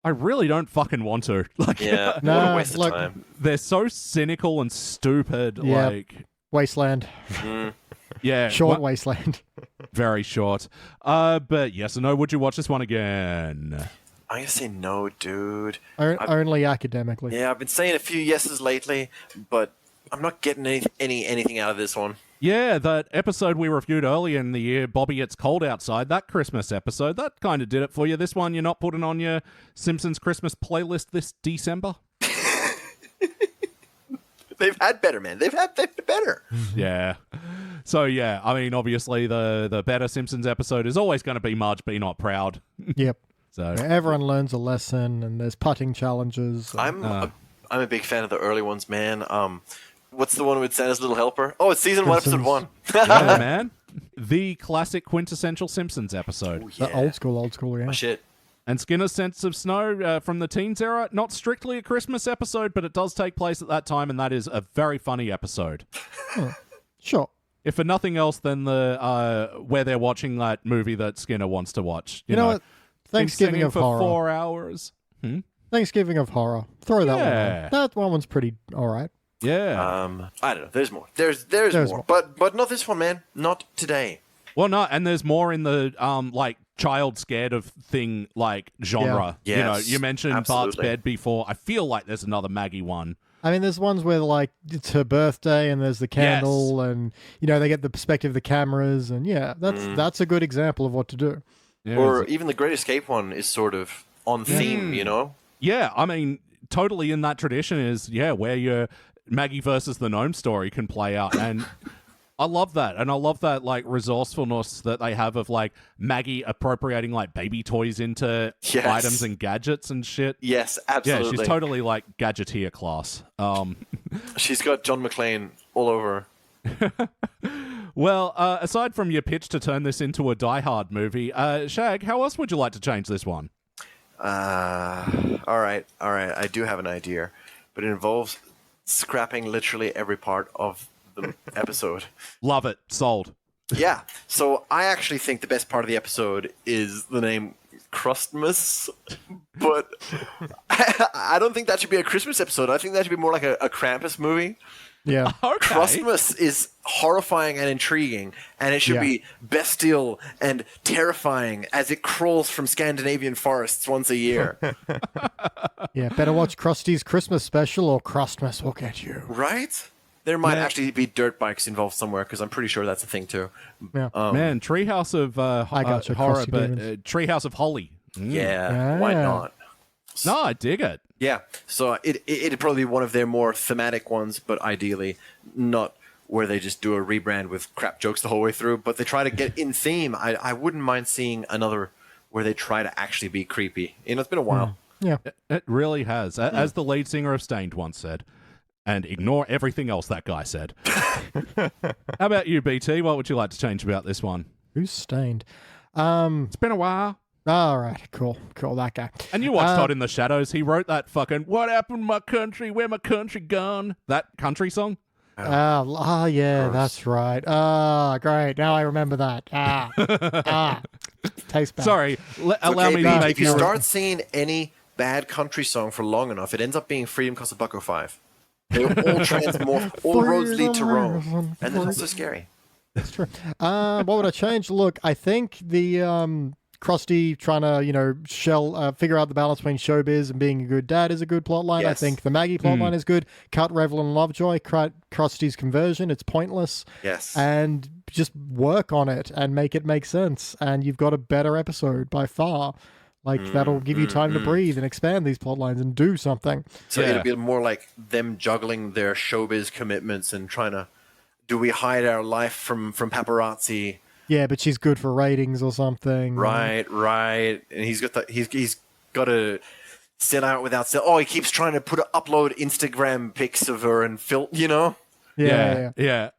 I really don't fucking want to. Like, Yeah, what a waste of time. They're so cynical and stupid. Yeah. Like, Wasteland. yeah, Short Wasteland. very short. But yes or no, would you watch this one again? I'm gonna say no, dude. Only academically. Yeah, I've been saying a few yeses lately, but I'm not getting anything out of this one. Yeah, that episode we reviewed earlier in the year, Bobby, It's Cold Outside, that Christmas episode, that kind of did it for you. This one, you're not putting on your Simpsons Christmas playlist this December? They've had better, man. They've had better. Yeah. So, yeah, I mean, obviously, the better Simpsons episode is always going to be Marge Be Not Proud. Yep. So Yeah, everyone learns a lesson, and there's putting challenges. I'm a big fan of the early ones, man. What's the one with Santa's Little Helper? Oh, it's season 1, episode 1. yeah, man. The classic quintessential Simpsons episode. Oh, yeah. The old school, yeah. Oh, shit. And Skinner's Sense of Snow from the teens era, not strictly a Christmas episode, but it does take place at that time, and that is a very funny episode. Sure. If for nothing else, then the where they're watching that movie that Skinner wants to watch. You know what? Thanksgiving of for horror. 4 hours. Thanksgiving of horror. Throw that one Yeah. on. That one's pretty all right. Yeah. I don't know. There's more. There's more. But not this one, man. Not today. Well, no, and there's more in the like child scared of thing like genre. Yeah. You know, Yes, you mentioned Bart's absolutely. Bed before. I feel like there's another Maggie one. I mean, there's ones where like it's her birthday and there's the candle and they get the perspective of the cameras and that's a good example of what to do. Yeah, Or even the Great Escape one is sort of on theme, you know? yeah, I mean, totally in that tradition is where your Maggie versus the gnome story can play out, and I love that, and I love that like resourcefulness that they have of like Maggie appropriating like baby toys into Yes. items and gadgets and shit. Yes, absolutely. Yeah, she's totally like gadgeteer class. She's got John McClane all over her. Well, aside from your pitch to turn this into a Die Hard movie, Shag, how else would you like to change this one? All right. I do have an idea, but it involves scrapping literally every part of the episode. Love it. Sold. Yeah. So I actually think the best part of the episode is the name Krustmas, but I don't think that should be a Christmas episode. I think that should be more like a Krampus movie. Yeah. Okay. Krustmas is horrifying and intriguing, and it should be bestial and terrifying as it crawls from Scandinavian forests once a year. Yeah, better watch Krusty's Christmas special or Krustmas will get you. Right? There might actually be dirt bikes involved somewhere, because I'm pretty sure that's a thing too. Yeah. Man, Treehouse of gotcha, horror, Krusty but Demons. Treehouse of Holly. Yeah, why not? No, I dig it. Yeah, so it'd probably be one of their more thematic ones, but ideally not where they just do a rebrand with crap jokes the whole way through, but they try to get in theme. I wouldn't mind seeing another where they try to actually be creepy. It's been a while. Yeah. It really has. As the lead singer of Stained once said, and ignore everything else that guy said. How about you, BT? What would you like to change about this one? Who's Stained? It's been a while. All right, cool, that guy. And you watched Todd in the Shadows. He wrote that fucking "What Happened to My Country? Where My Country Gone?" That country song. Yeah, that's right. Great. Now I remember that. Tastes bad. Sorry, allow me to make if you start seeing any bad country song for long enough, it ends up being Freedom Costs $1.05. They all transmorph. All roads lead to Rome, and it's not so scary. That's true. What would I change? Look, I think the Krusty trying to, figure out the balance between showbiz and being a good dad is a good plot line. I Yes. think the Maggie plot line is good. Cut Revel and Lovejoy, Krusty's conversion, it's pointless. Yes. And just work on it and make it make sense. And you've got a better episode by far. Like, that'll give you time to breathe and expand these plot lines and do something. So Yeah. it'll be more like them juggling their showbiz commitments and trying to, do we hide our life from paparazzi Yeah, but she's good for ratings or something. Right. And he's got to set out without he keeps trying to upload Instagram pics of her and Yeah.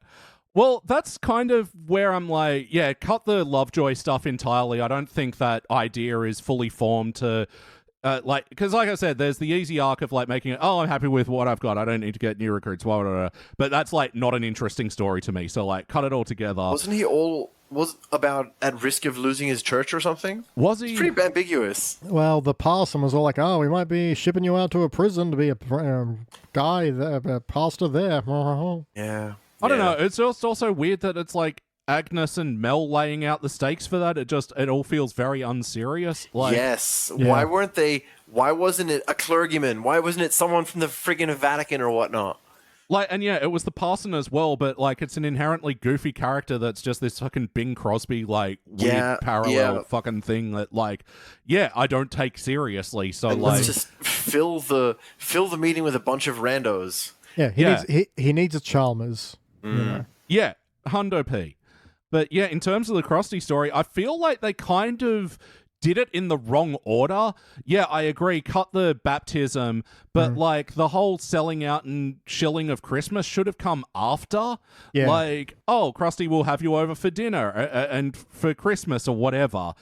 Well, that's kind of where I'm like, cut the Lovejoy stuff entirely. I don't think that idea is fully formed to, because like I said, there's the easy arc of like making it, I'm happy with what I've got. I don't need to get new recruits, blah, blah, blah. But that's like not an interesting story to me. So like, cut it all together. Wasn't he was about at risk of losing his church or something? Was he? It's pretty ambiguous. Well, the parson was all like, we might be shipping you out to a prison to be a guy, there, a pastor there. Yeah. I don't know. It's just also weird that it's like Agnes and Mel laying out the stakes for that. It all feels very unserious. Like, yes. Yeah. Why wasn't it a clergyman? Why wasn't it someone from the friggin' Vatican or whatnot? Like, and it was the parson as well, but like it's an inherently goofy character that's just this fucking Bing Crosby, like weird parallel fucking thing that like, I don't take seriously. So and like, let's just fill the meeting with a bunch of randos. Yeah, he needs a Chalmers. You know. Yeah, Hundo P. But yeah, in terms of the Krusty story, I feel like they kind of did it in the wrong order. Yeah, I agree. Cut the baptism, but like the whole selling out and shilling of Christmas should have come after. Yeah. Like, Krusty will have you over for dinner and for Christmas or whatever.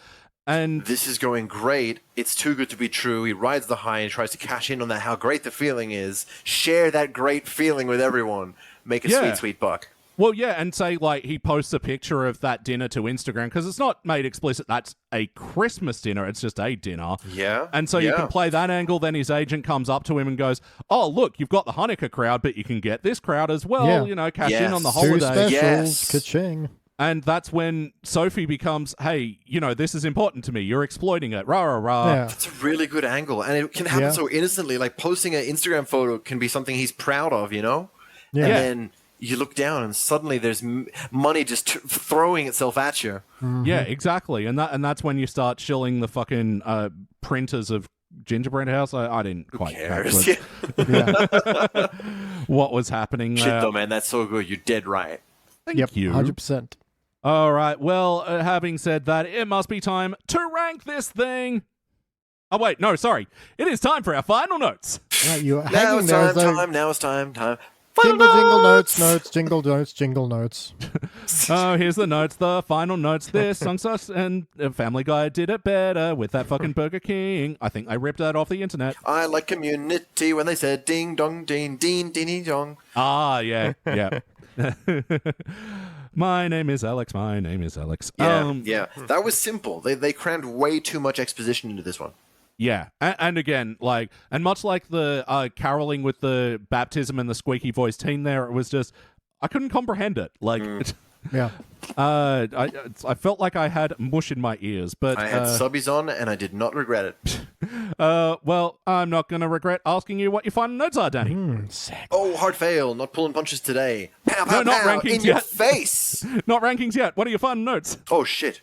And this is going great. It's too good to be true. He rides the high and tries to cash in on that, how great the feeling is. Share that great feeling with everyone. Make a sweet, sweet buck. Well, and say, like, he posts a picture of that dinner to Instagram, because it's not made explicit that's a Christmas dinner, it's just a dinner. Yeah. And so you can play that angle, then his agent comes up to him and goes, look, you've got the Hanukkah crowd, but you can get this crowd as well, cash in on the 2 holiday. specials, Yes. ka-ching. And that's when Sophie becomes, hey, this is important to me. You're exploiting it. Rah, rah, rah. Yeah. That's a really good angle. And it can happen so innocently. Like posting an Instagram photo can be something he's proud of, Yeah. And then you look down and suddenly there's money just throwing itself at you. Mm-hmm. Yeah, exactly. And that's when you start shilling the fucking printers of Gingerbread House. I didn't quite Cares? catch what was happening Shit there. though, man. That's so good. You're dead right. Thank you. 100%. All right. Well, having said that, it must be time to rank this thing. Oh, wait. No, sorry. It is time for our final notes. Right, you're Now hanging it's there. time. Now it's time. Jingle notes, jingle notes, jingle notes. Oh, here's the notes, the final notes. This song sucks, and Family Guy did it better with that fucking Burger King. I think I ripped that off the internet. I like Community when they said ding dong ding ding ding dong. Ah, yeah. My name is Alex. My name is Alex. Yeah. That was simple. They crammed way too much exposition into this one. Yeah, and again, like, and much like the caroling with the baptism and the squeaky voice teen there, it was just, I couldn't comprehend it. Like, Yeah. I felt like I had mush in my ears, but I had subbies on and I did not regret it. well, I'm not going to regret asking you what your final notes are, Danny. Sick. Oh, hard fail. Not pulling punches today. Pow, pow, No, not pow, rankings in your yet. face. Not rankings yet. What are your final notes? Oh, shit.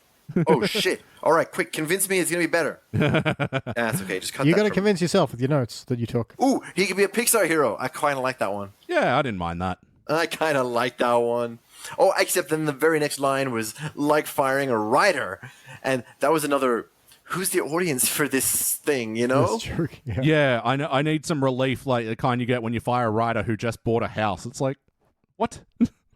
All right, quick. Convince me it's going to be better. That's okay. Just cut You that got to from- convince yourself with your notes that you took. Ooh, he could be a Pixar hero. I kind of like that one. Yeah, I didn't mind that. I kind of like that one. Oh, except then the very next line was like firing a writer. And that was another, who's the audience for this thing, That's true. Yeah. Yeah, I know. I need some relief, like the kind you get when you fire a writer who just bought a house. It's like, what?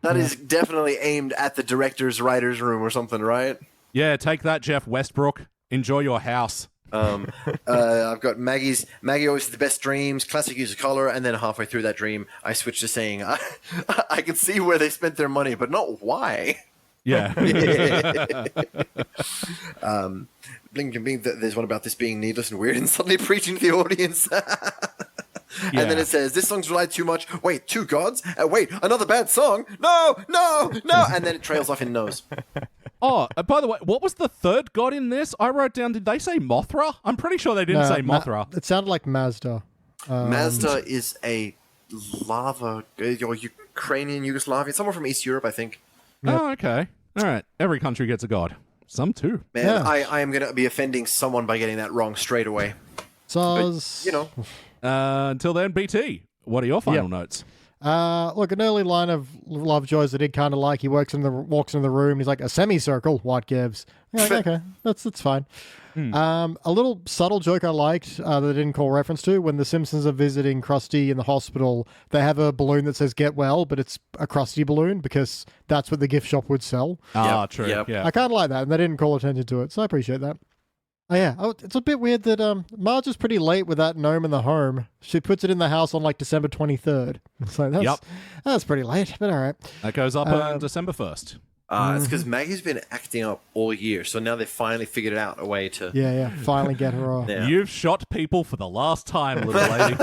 That is definitely aimed at the director's writer's room or something, right? Yeah, take that, Jeff Westbrook. Enjoy your house. I've got Maggie always has the best dreams, classic use of color, and then halfway through that dream, I switched to saying, I can see where they spent their money, but not why. Yeah. Blink and Bing, there's one about this being needless and weird and suddenly preaching to the audience. And then it says, this song's relied too much. Wait, two gods? Wait, another bad song? No. And then it trails off in nose. Oh, by the way, what was the third god in this? I wrote down, did they say Mothra? I'm pretty sure they didn't say Mothra. It sounded like Mazda. Mazda is a lava, or Ukrainian, Yugoslavian, someone from East Europe, I think. Oh, okay. All right. Every country gets a god. Some too. Man, Yeah. I am going to be offending someone by getting that wrong straight away. Soz. You know. Until then, BT, what are your final notes? Look, an early line of Lovejoy's I did kind of like. He walks into the room. He's like, a semicircle. What gives? You're like, okay, that's fine. A little subtle joke I liked that I didn't call reference to when the Simpsons are visiting Krusty in the hospital. They have a balloon that says "Get well," but it's a Krusty balloon because that's what the gift shop would sell. True. Yep. Yeah. I kind of like that, and they didn't call attention to it, so I appreciate that. Oh yeah, it's a bit weird that Marge is pretty late with that gnome in the home. She puts it in the house on like December 23rd. So that's pretty late, but all right. That goes up on December 1st. It's because Maggie's been acting up all year, so now they finally figured out a way to... Yeah, finally get her off. Yeah. You've shot people for the last time, little lady.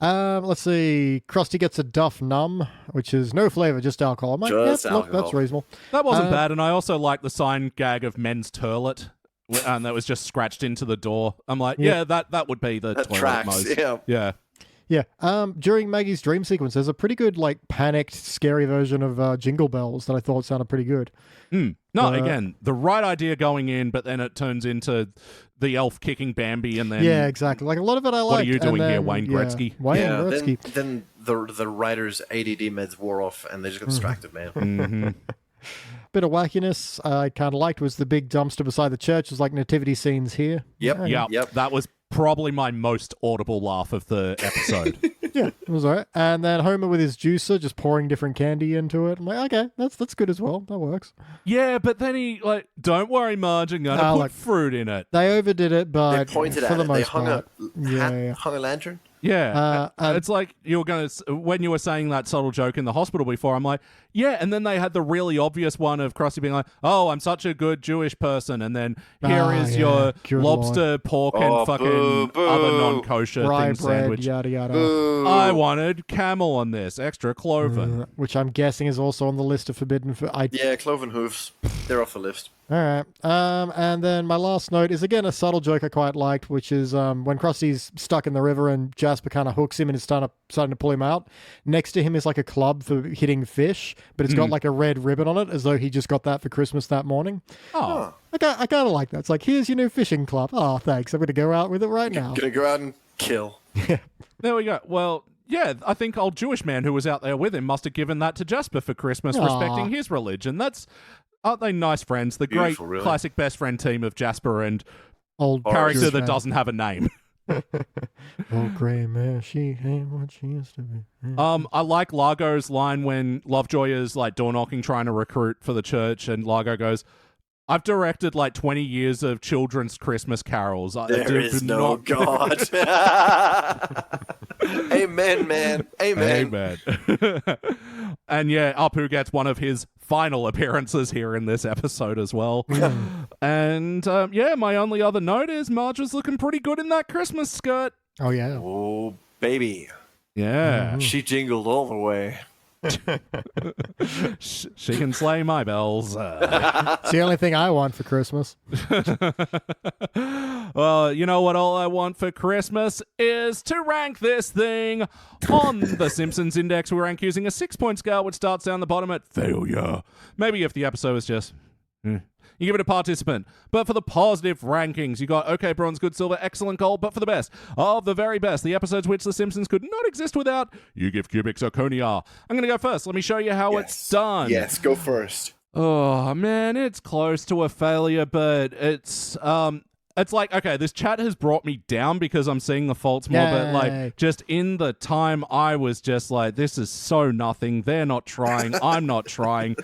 Let's see. Krusty gets a Duff Numb, which is no flavor, just alcohol. I'm like, Just look, that's alcohol. reasonable. That wasn't bad, and I also like the sign gag of men's toilet, and that was just scratched into the door. I'm like, yeah, that would be the That toilet tracks, most. yeah. Yeah. During Maggie's dream sequence, there's a pretty good, like, panicked, scary version of Jingle Bells that I thought sounded pretty good. No, again, the right idea going in, but then it turns into the elf kicking Bambi, and then Yeah, exactly. Like, a lot of it I liked. What are you doing and here, then, Wayne Gretzky? Wayne Yeah, Gretzky. then the writer's ADD meds wore off, and they just got distracted, man. Bit of wackiness I kind of liked was the big dumpster beside the church. It was like nativity scenes here. Yep. That was probably my most audible laugh of the episode. Yeah, it was all right. And then Homer with his juicer, just pouring different candy into it. I'm like, okay, that's good as well. That works. Yeah, but then he, like, don't worry, Marge, I'm going to put fruit in it. They overdid it, but They pointed for at the it. most They hung part. hung a lantern. Yeah, it's like you were going to, when you were saying that subtle joke in the hospital before, I'm like, yeah, and then they had the really obvious one of Krusty being like, oh, I'm such a good Jewish person, and then here is your Cured lobster, pork, and fucking boo. other non-kosher Rye thing bread, sandwich. yada yada. I wanted camel on this, extra cloven. Which I'm guessing is also on the list of forbidden food. Yeah, cloven hooves. They're off the list. All right. And then my last note is again a subtle joke I quite liked, which is when Krusty's stuck in the river and Jasper kind of hooks him and is starting to pull him out. Next to him is like a club for hitting fish, but it's got like a red ribbon on it, as though he just got that for Christmas that morning. Oh, I kind of like that. It's like, here's your new fishing club. Oh, thanks. I'm going to go out with it right now. Gonna go out and kill. there we go. Well, yeah, I think old Jewish man who was out there with him must have given that to Jasper for Christmas, respecting his religion. Aren't they nice friends? The Beautiful, great really. classic best friend team of Jasper and Old character Jewish that man. doesn't have a name. Old gray mare, she ain't what she used to be. I like Largo's line when Lovejoy is like door knocking, trying to recruit for the church, and Largo goes, I've directed like 20 years of children's Christmas carols. There is no God. Amen, man. Amen. And yeah, Apu gets one of his final appearances here in this episode as well. And yeah, my only other note is Marge was looking pretty good in that Christmas skirt. Oh, yeah. Oh, baby. Yeah. She jingled all the way. She can slay my bells. It's the only thing I want for Christmas. Well, you know what all I want for Christmas is to rank this thing on the Simpsons Index. We rank using a 6-point scale, which starts down the bottom at failure. Maybe if the episode is just... You give it a participant. But for the positive rankings, you got okay, bronze, good, silver, excellent, gold. But for the best of the very best, the episodes which The Simpsons could not exist without, you give cubic zirconia. I'm going to go first. Let me show you how it's done. Yes, go first. Oh, man, it's close to a failure, but it's like, okay, this chat has brought me down because I'm seeing the faults more, but Yay. like just in the time I was just like, this is so nothing. They're not trying. I'm not trying.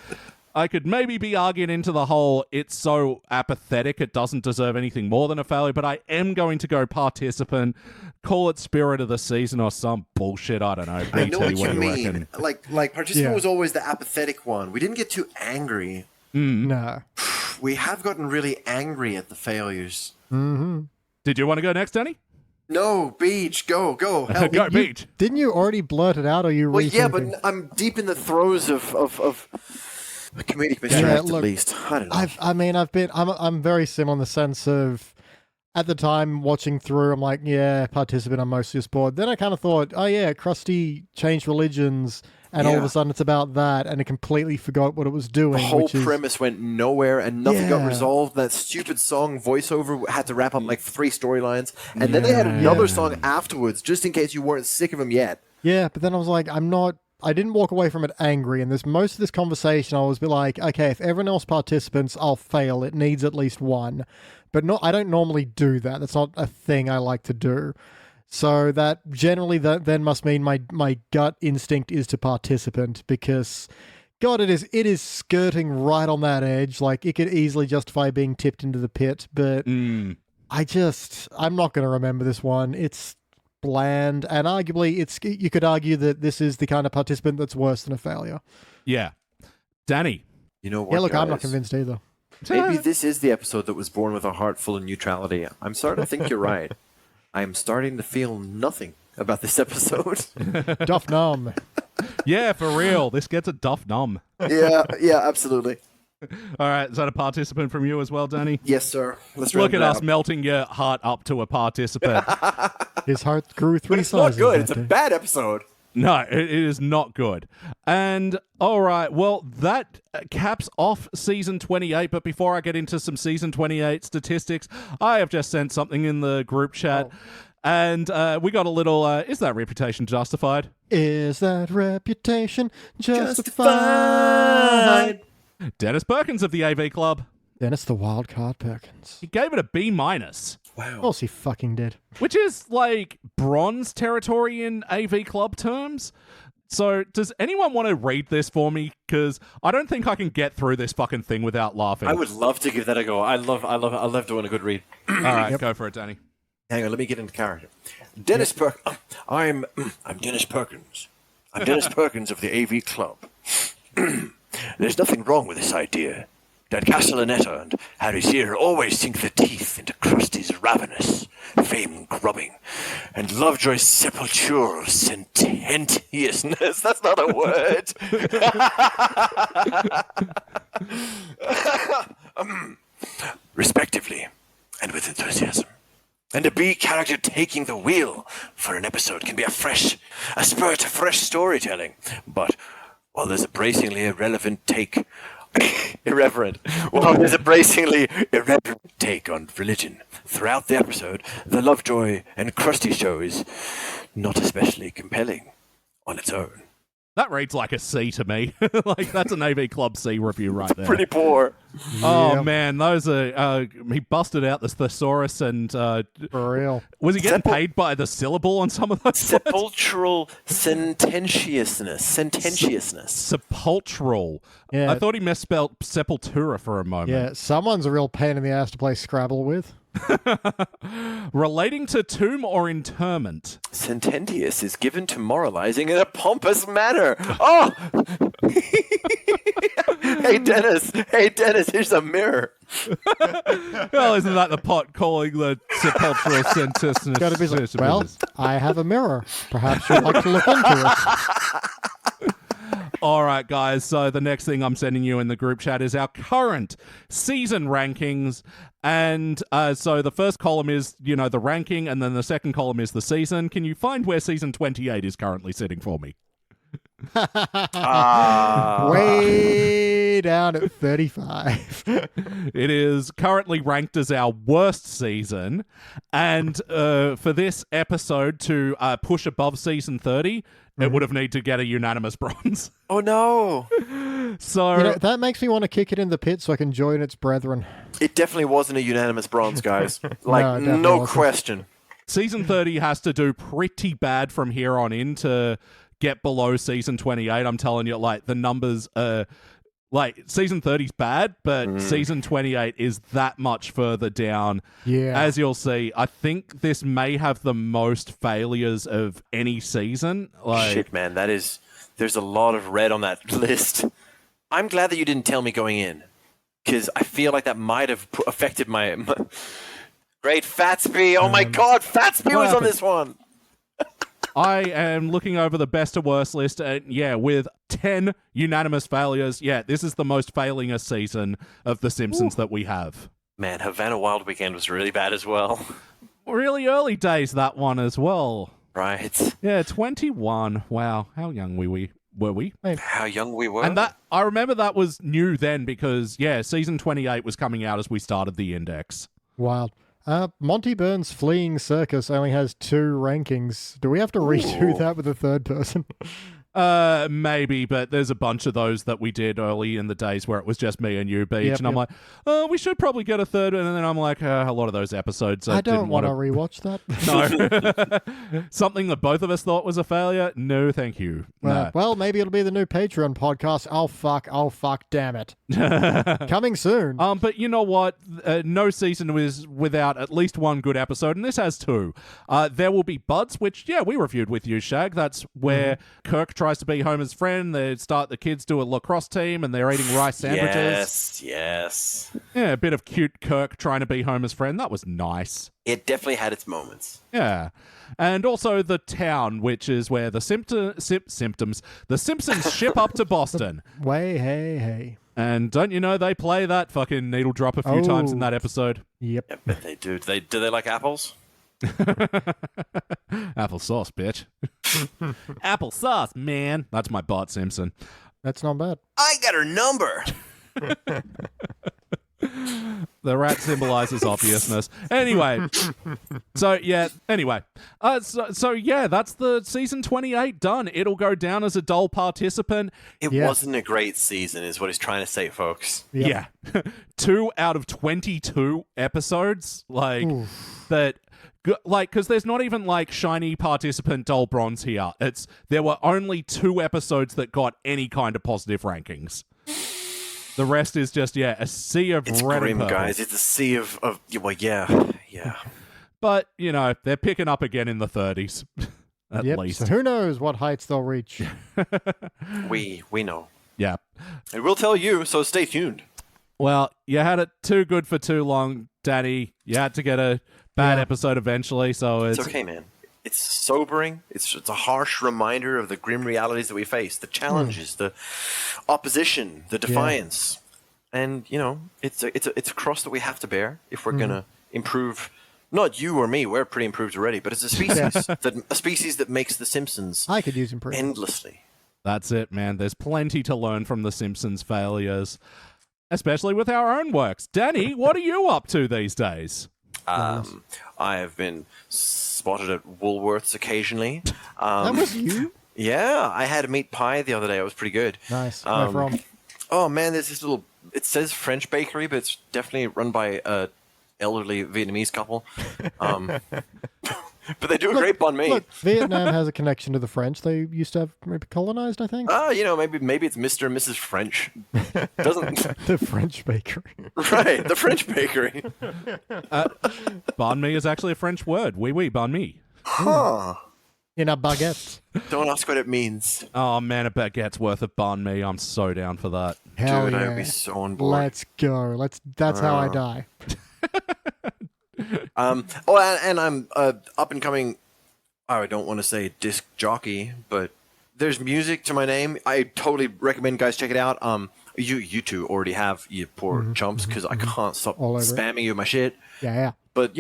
I could maybe be arguing into the whole, it's so apathetic, it doesn't deserve anything more than a failure, but I am going to go participant, call it spirit of the season or some bullshit, I don't know. I know BT, what you do mean. reckon? Like participant Yeah. was always the apathetic one. We didn't get too angry. No. We have gotten really angry at the failures. Did you want to go next, Danny? No, Beach, go. Help Go, me. Beach. Didn't you already blurt it out, or you Well, yeah, rethinking? but I'm deep in the throes of comedic misdirect, Yeah, at look, least. I don't know. I'm very similar in the sense of, at the time watching through, I'm like, yeah, participant, I'm mostly just bored. Then I kind of thought, oh yeah, Krusty changed religions, and all of Yeah. a sudden it's about that, and it completely forgot what it was doing. The whole which is, premise went nowhere and nothing got Yeah. resolved. That stupid song voiceover had to wrap up like 3 storylines. And then they had another song afterwards, just in case you weren't sick of them yet. Yeah, but then I was like, I didn't walk away from it angry, and most of this conversation I was like, okay, if everyone else participants, I'll fail. It needs at least one. But I don't normally do that. That's not a thing I like to do. So that generally then must mean my gut instinct is to participant, because God, it is skirting right on that edge. Like, it could easily justify being tipped into the pit, but I'm not going to remember this one. It's bland, and arguably you could argue that this is the kind of participant that's worse than a failure. Yeah. Danny. You know what, Yeah, look, guys? I'm not convinced either. Maybe this is the episode that was born with a heart full of neutrality. I'm starting to think you're right. I'm starting to feel nothing about this episode. Duff numb. Yeah, for real. This gets a duff numb. Yeah, absolutely. All right, is that a participant from you as well, Danny? Yes, sir. Let's Look round at it us out. melting your heart up to a participant. His heart grew 3 But it's not sizes. good. that It's a day. bad episode. No, it is not good. And all right, well, that caps off season 28. But before I get into some season 28 statistics, I have just sent something in the group chat. And we got a little, is that reputation justified? Is that reputation justified? Justified. Dennis Perkins of the AV Club. Dennis the Wild Card Perkins. He gave it a B-, Of course he fucking did. which is like bronze territory in AV Club terms. So does anyone want to read this for me? Because I don't think I can get through this fucking thing without laughing. I would love to give that a go. I love doing a good read. All right, go for it, Danny. Hang on, let me get into character. I'm Dennis Perkins. I'm Dennis Perkins of the AV Club. There's nothing wrong with this idea. That Castellaneta and Harry Sear always sink their teeth into Krusty's ravenous, fame-grubbing, and Lovejoy's sepulchral sententiousness. That's not a word. Respectively, and with enthusiasm. And a B character taking the wheel for an episode can be a spur to fresh storytelling. But while there's a bracingly irreverent take on religion throughout the episode, the Lovejoy and Krusty show is not especially compelling on its own. That reads like a C to me. Like, that's an AV Club C review right there. Pretty poor. Oh, Yeah. man, those are... he busted out the thesaurus and... For real. was he getting paid by the syllable on some of those words? Sepulchral sententiousness. Sepulchral. Yeah. I thought he misspelled sepultura for a moment. Yeah, someone's a real pain in the ass to play Scrabble with. Relating to tomb or interment. Sententious is given to moralizing in a pompous manner. Oh! Hey, Dennis, here's a mirror. Well, isn't that the pot calling the sepulchral sentences? Gotta be like, well, I have a mirror. Perhaps you'd like to look into it. All right, guys. So the next thing I'm sending you in the group chat is our current season rankings. And so the first column is, the ranking, and then the second column is the season. Can you find where season 28 is currently sitting for me? Way down at 35. It is currently ranked as our worst season. And for this episode to push above season 30, it would have needed to get a unanimous bronze. Oh, no. So That makes me want to kick it in the pit so I can join its brethren. It definitely wasn't a unanimous bronze, guys. Like, No, it definitely no wasn't. question. season 30 has to do pretty bad from here on in to get below season 28. I'm telling you, like, the numbers are... Like, season 30's bad, but season 28 is that much further down. Yeah. As you'll see, I think this may have the most failures of any season. Like, Shit, man, there's a lot of red on that list. I'm glad that you didn't tell me going in, because I feel like that might have affected my great Fatsby. Oh my God, Fatsby was on happened? this one. I am looking over the best to worst list, and with 10 unanimous failures, this is the most failingest season of The Simpsons that we have. Man, Havana Wild Weekend was really bad as well. Really early days, that one as well. Right. Yeah, 21. Wow, how young were we? How young we were. And that I remember that was new then because season 28 was coming out as we started the index. Wild. Monty Burns' Fleeing Circus only has 2 rankings. Do we have to redo that with a third person? Maybe, but there's a bunch of those that we did early in the days where it was just me and you, Beach, and I'm like, we should probably get a third, and then I'm like, a lot of those episodes I don't want to rewatch that. No. Something that both of us thought was a failure? No, thank you. No. Well, maybe it'll be the new Patreon podcast. Oh, fuck, damn it. Coming soon. But you know what? No season was without at least one good episode, and this has 2. There will be Buds, which, we reviewed with you, Shag. That's where Kirk tries to be Homer's friend. The kids do a lacrosse team, and they're eating rice sandwiches. Yes. Yeah, a bit of cute Kirk trying to be Homer's friend. That was nice. It definitely had its moments. Yeah. And also The Town, which is where the Simpsons ship up to Boston. Hey. And don't you know they play that fucking needle drop a few times in that episode? Yep. I bet they do. Do they like apples? Applesauce, bitch. Applesauce, man. That's my Bart Simpson. That's not bad. I got her number. The rat symbolizes obviousness. Anyway. So that's the season 28 done. It'll go down as a dull participant. It wasn't a great season, is what he's trying to say, folks. Yeah. 2 out of 22 episodes. Because there's not even shiny participant dull bronze here. There were only 2 episodes that got any kind of positive rankings. The rest is just a sea of red grim, and purple. guys. It's a sea of yeah. But they're picking up again in the 30s, at least. So who knows what heights they'll reach? We know. Yeah. And we'll tell you. So stay tuned. Well, you had it too good for too long, Danny. You had to get a bad episode eventually, so It's okay, man. It's sobering. It's a harsh reminder of the grim realities that we face, the challenges, the opposition, the defiance, and it's a cross that we have to bear if we're gonna improve. Not you or me; we're pretty improved already. But as a species, a species that makes the Simpsons, I could use improvement endlessly. That's it, man. There's plenty to learn from the Simpsons' failures, especially with our own works. Danny, what are you up to these days? I have been spotted at Woolworths occasionally. That was you? Yeah, I had a meat pie the other day. It was pretty good. Nice. Where from? Oh, man, there's this little... It says French bakery, but it's definitely run by a elderly Vietnamese couple. But they do a great banh mi. Look, Vietnam has a connection to the French. They used to have maybe colonized, I think. Maybe it's Mr. and Mrs. French. Doesn't The French bakery. Right, the French bakery. Banh mi is actually a French word. Oui, banh mi. Huh. In a baguette. Don't ask what it means. Oh, man, a baguette's worth of banh mi. I'm so down for that. Hell Dude, yeah. I would be so on board. Let's go. That's how I die. And I'm up and coming. I don't want to say disc jockey, but there's music to my name. I totally recommend guys check it out. You two already have, you poor chumps, because I can't stop spamming you with my shit. Yeah. But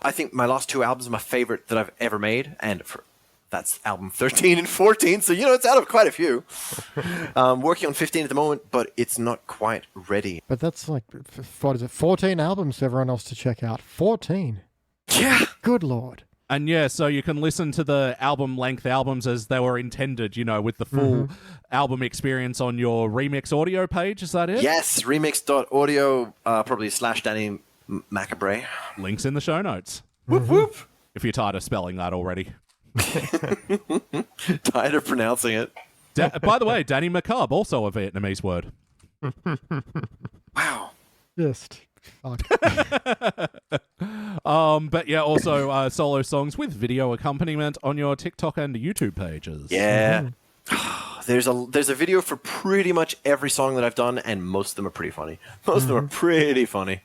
I think my last 2 albums are my favorite that I've ever made, and that's album 13 and 14. So it's out of quite a few. Working on 15 at the moment, but it's not quite ready. But that's what is it? 14 albums for everyone else to check out. 14. Yeah. Good Lord. And so you can listen to the album-length albums as they were intended, with the full album experience on your Remix audio page. Is that it? Yes, remix.audio, probably /Danny Macabre. Links in the show notes. Whoop, whoop. If you're tired of spelling that already. Tired of pronouncing it. By the way, Danny Macabre, also a Vietnamese word. Wow. Just fuck. But also solo songs with video accompaniment on your TikTok and YouTube pages. Yeah. There's a video for pretty much every song that I've done, and most of them are pretty funny. Most of them are pretty funny.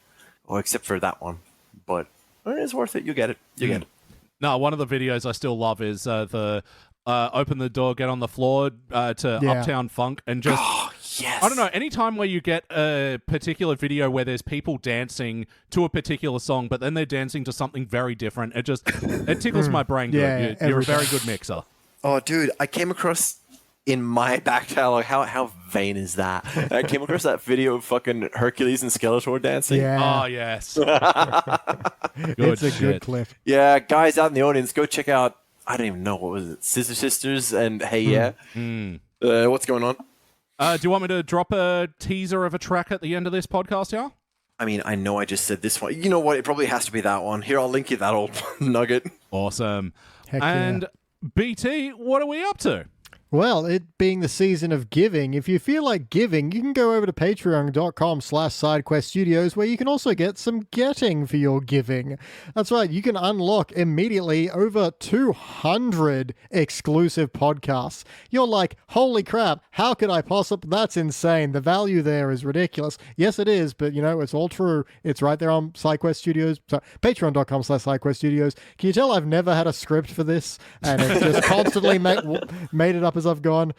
Well, except for that one. But it's worth it. You get it. You get it. No, one of the videos I still love is the open the door, get on the floor to Uptown Funk, and just... Yes. I don't know, anytime where you get a particular video where there's people dancing to a particular song, but then they're dancing to something very different, it tickles my brain good. You're a very good mixer. Oh, dude, I came across in my back catalog. How vain is that? I came across that video of fucking Hercules and Skeletor dancing. Yeah. Oh, yes. It's a good clip. Yeah, guys out in the audience, go check out, I don't even know, what was it? Scissor Sisters and Hey Yeah. What's going on? Do you want me to drop a teaser of a track at the end of this podcast, yeah? I mean, I know I just said this one. You know what? It probably has to be that one. Here, I'll link you that old nugget. Awesome. Heck and yeah. BT, what are we up to? Well, it being the season of giving, if you feel like giving, you can go over to patreon.com/sidequeststudios where you can also get some getting for your giving. That's right, you can unlock immediately over 200 exclusive podcasts. You're like, holy crap, how could I possibly? That's insane. The value there is ridiculous. Yes, it is, but you know, it's all true. It's right there on SideQuest Studios. So, patreon.com/SideQuest Studios. Can you tell I've never had a script for this? And it's just constantly made it up as I've gone.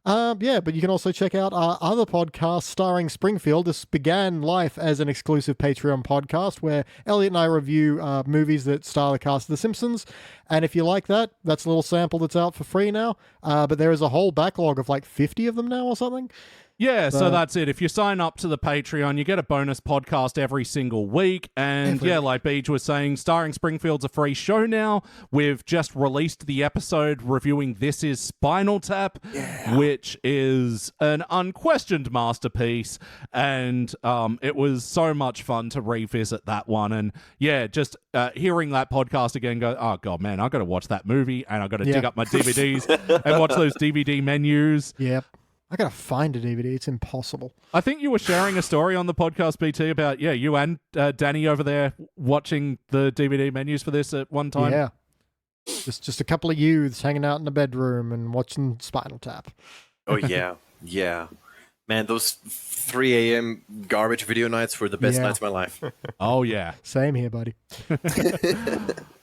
Yeah, but you can also check out our other podcast, Starring Springfield. This began life as an exclusive Patreon podcast where Elliot and I review movies that star the cast of The Simpsons. And if you like that, that's a little sample that's out for free now. But there is a whole backlog of like 50 of them now or something. Yeah, so that's it. If you sign up to the Patreon, you get a bonus podcast every single week. And yeah, like Beej was saying, Starring Springfield's a free show now. We've just released the episode reviewing This Is Spinal Tap, which is an unquestioned masterpiece. And it was so much fun to revisit that one. And yeah, just hearing that podcast again go, oh, God, man, I got to watch that movie and I got to dig up my DVDs and watch those DVD menus. Yep. I gotta find a DVD. It's impossible. I think you were sharing a story on the podcast, BT, about you and Danny over there watching the DVD menus for this at one time. Yeah, just a couple of youths hanging out in the bedroom and watching Spinal Tap. Oh yeah, yeah. Man, those 3 a.m. garbage video nights were the best nights of my life. Oh, yeah. Same here, buddy.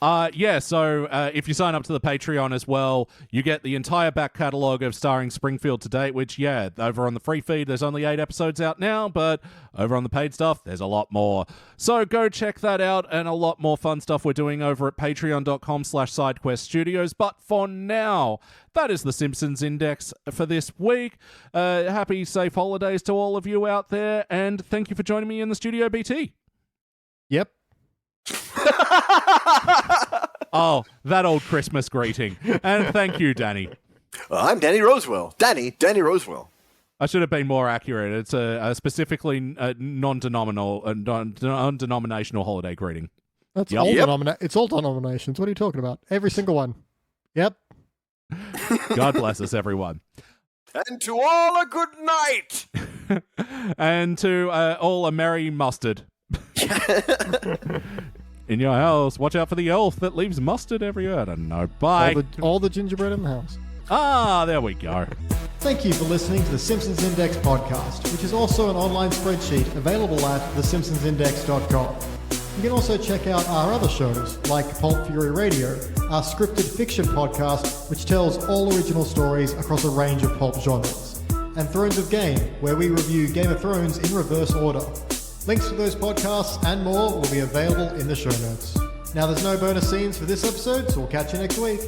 So if you sign up to the Patreon as well, you get the entire back catalogue of Starring Springfield to date, which, over on the free feed, there's only 8 episodes out now, but over on the paid stuff, there's a lot more. So go check that out and a lot more fun stuff we're doing over at patreon.com/sidequeststudios. But for now, that is the Simpsons Index for this week. Happy, safe holidays to all of you out there, and thank you for joining me in the studio, BT. Yep. Oh, that old Christmas greeting. And thank you, Danny. I'm Danny Rosewell. Danny Rosewell. I should have been more accurate. It's a specifically non-denominational holiday greeting. That's all it's all denominations. What are you talking about? Every single one. Yep. God bless us, everyone. And to all a good night. And to all a merry mustard. In your house, watch out for the elf that leaves mustard everywhere. I don't know. Bye. All the gingerbread in the house. Ah, there we go. Thank you for listening to the Simpsons Index podcast, which is also an online spreadsheet available at thesimpsonsindex.com. You can also check out our other shows, like Pulp Fury Radio, our scripted fiction podcast, which tells all original stories across a range of pulp genres, and Thrones of Game, where we review Game of Thrones in reverse order. Links to those podcasts and more will be available in the show notes. Now, there's no bonus scenes for this episode, so we'll catch you next week.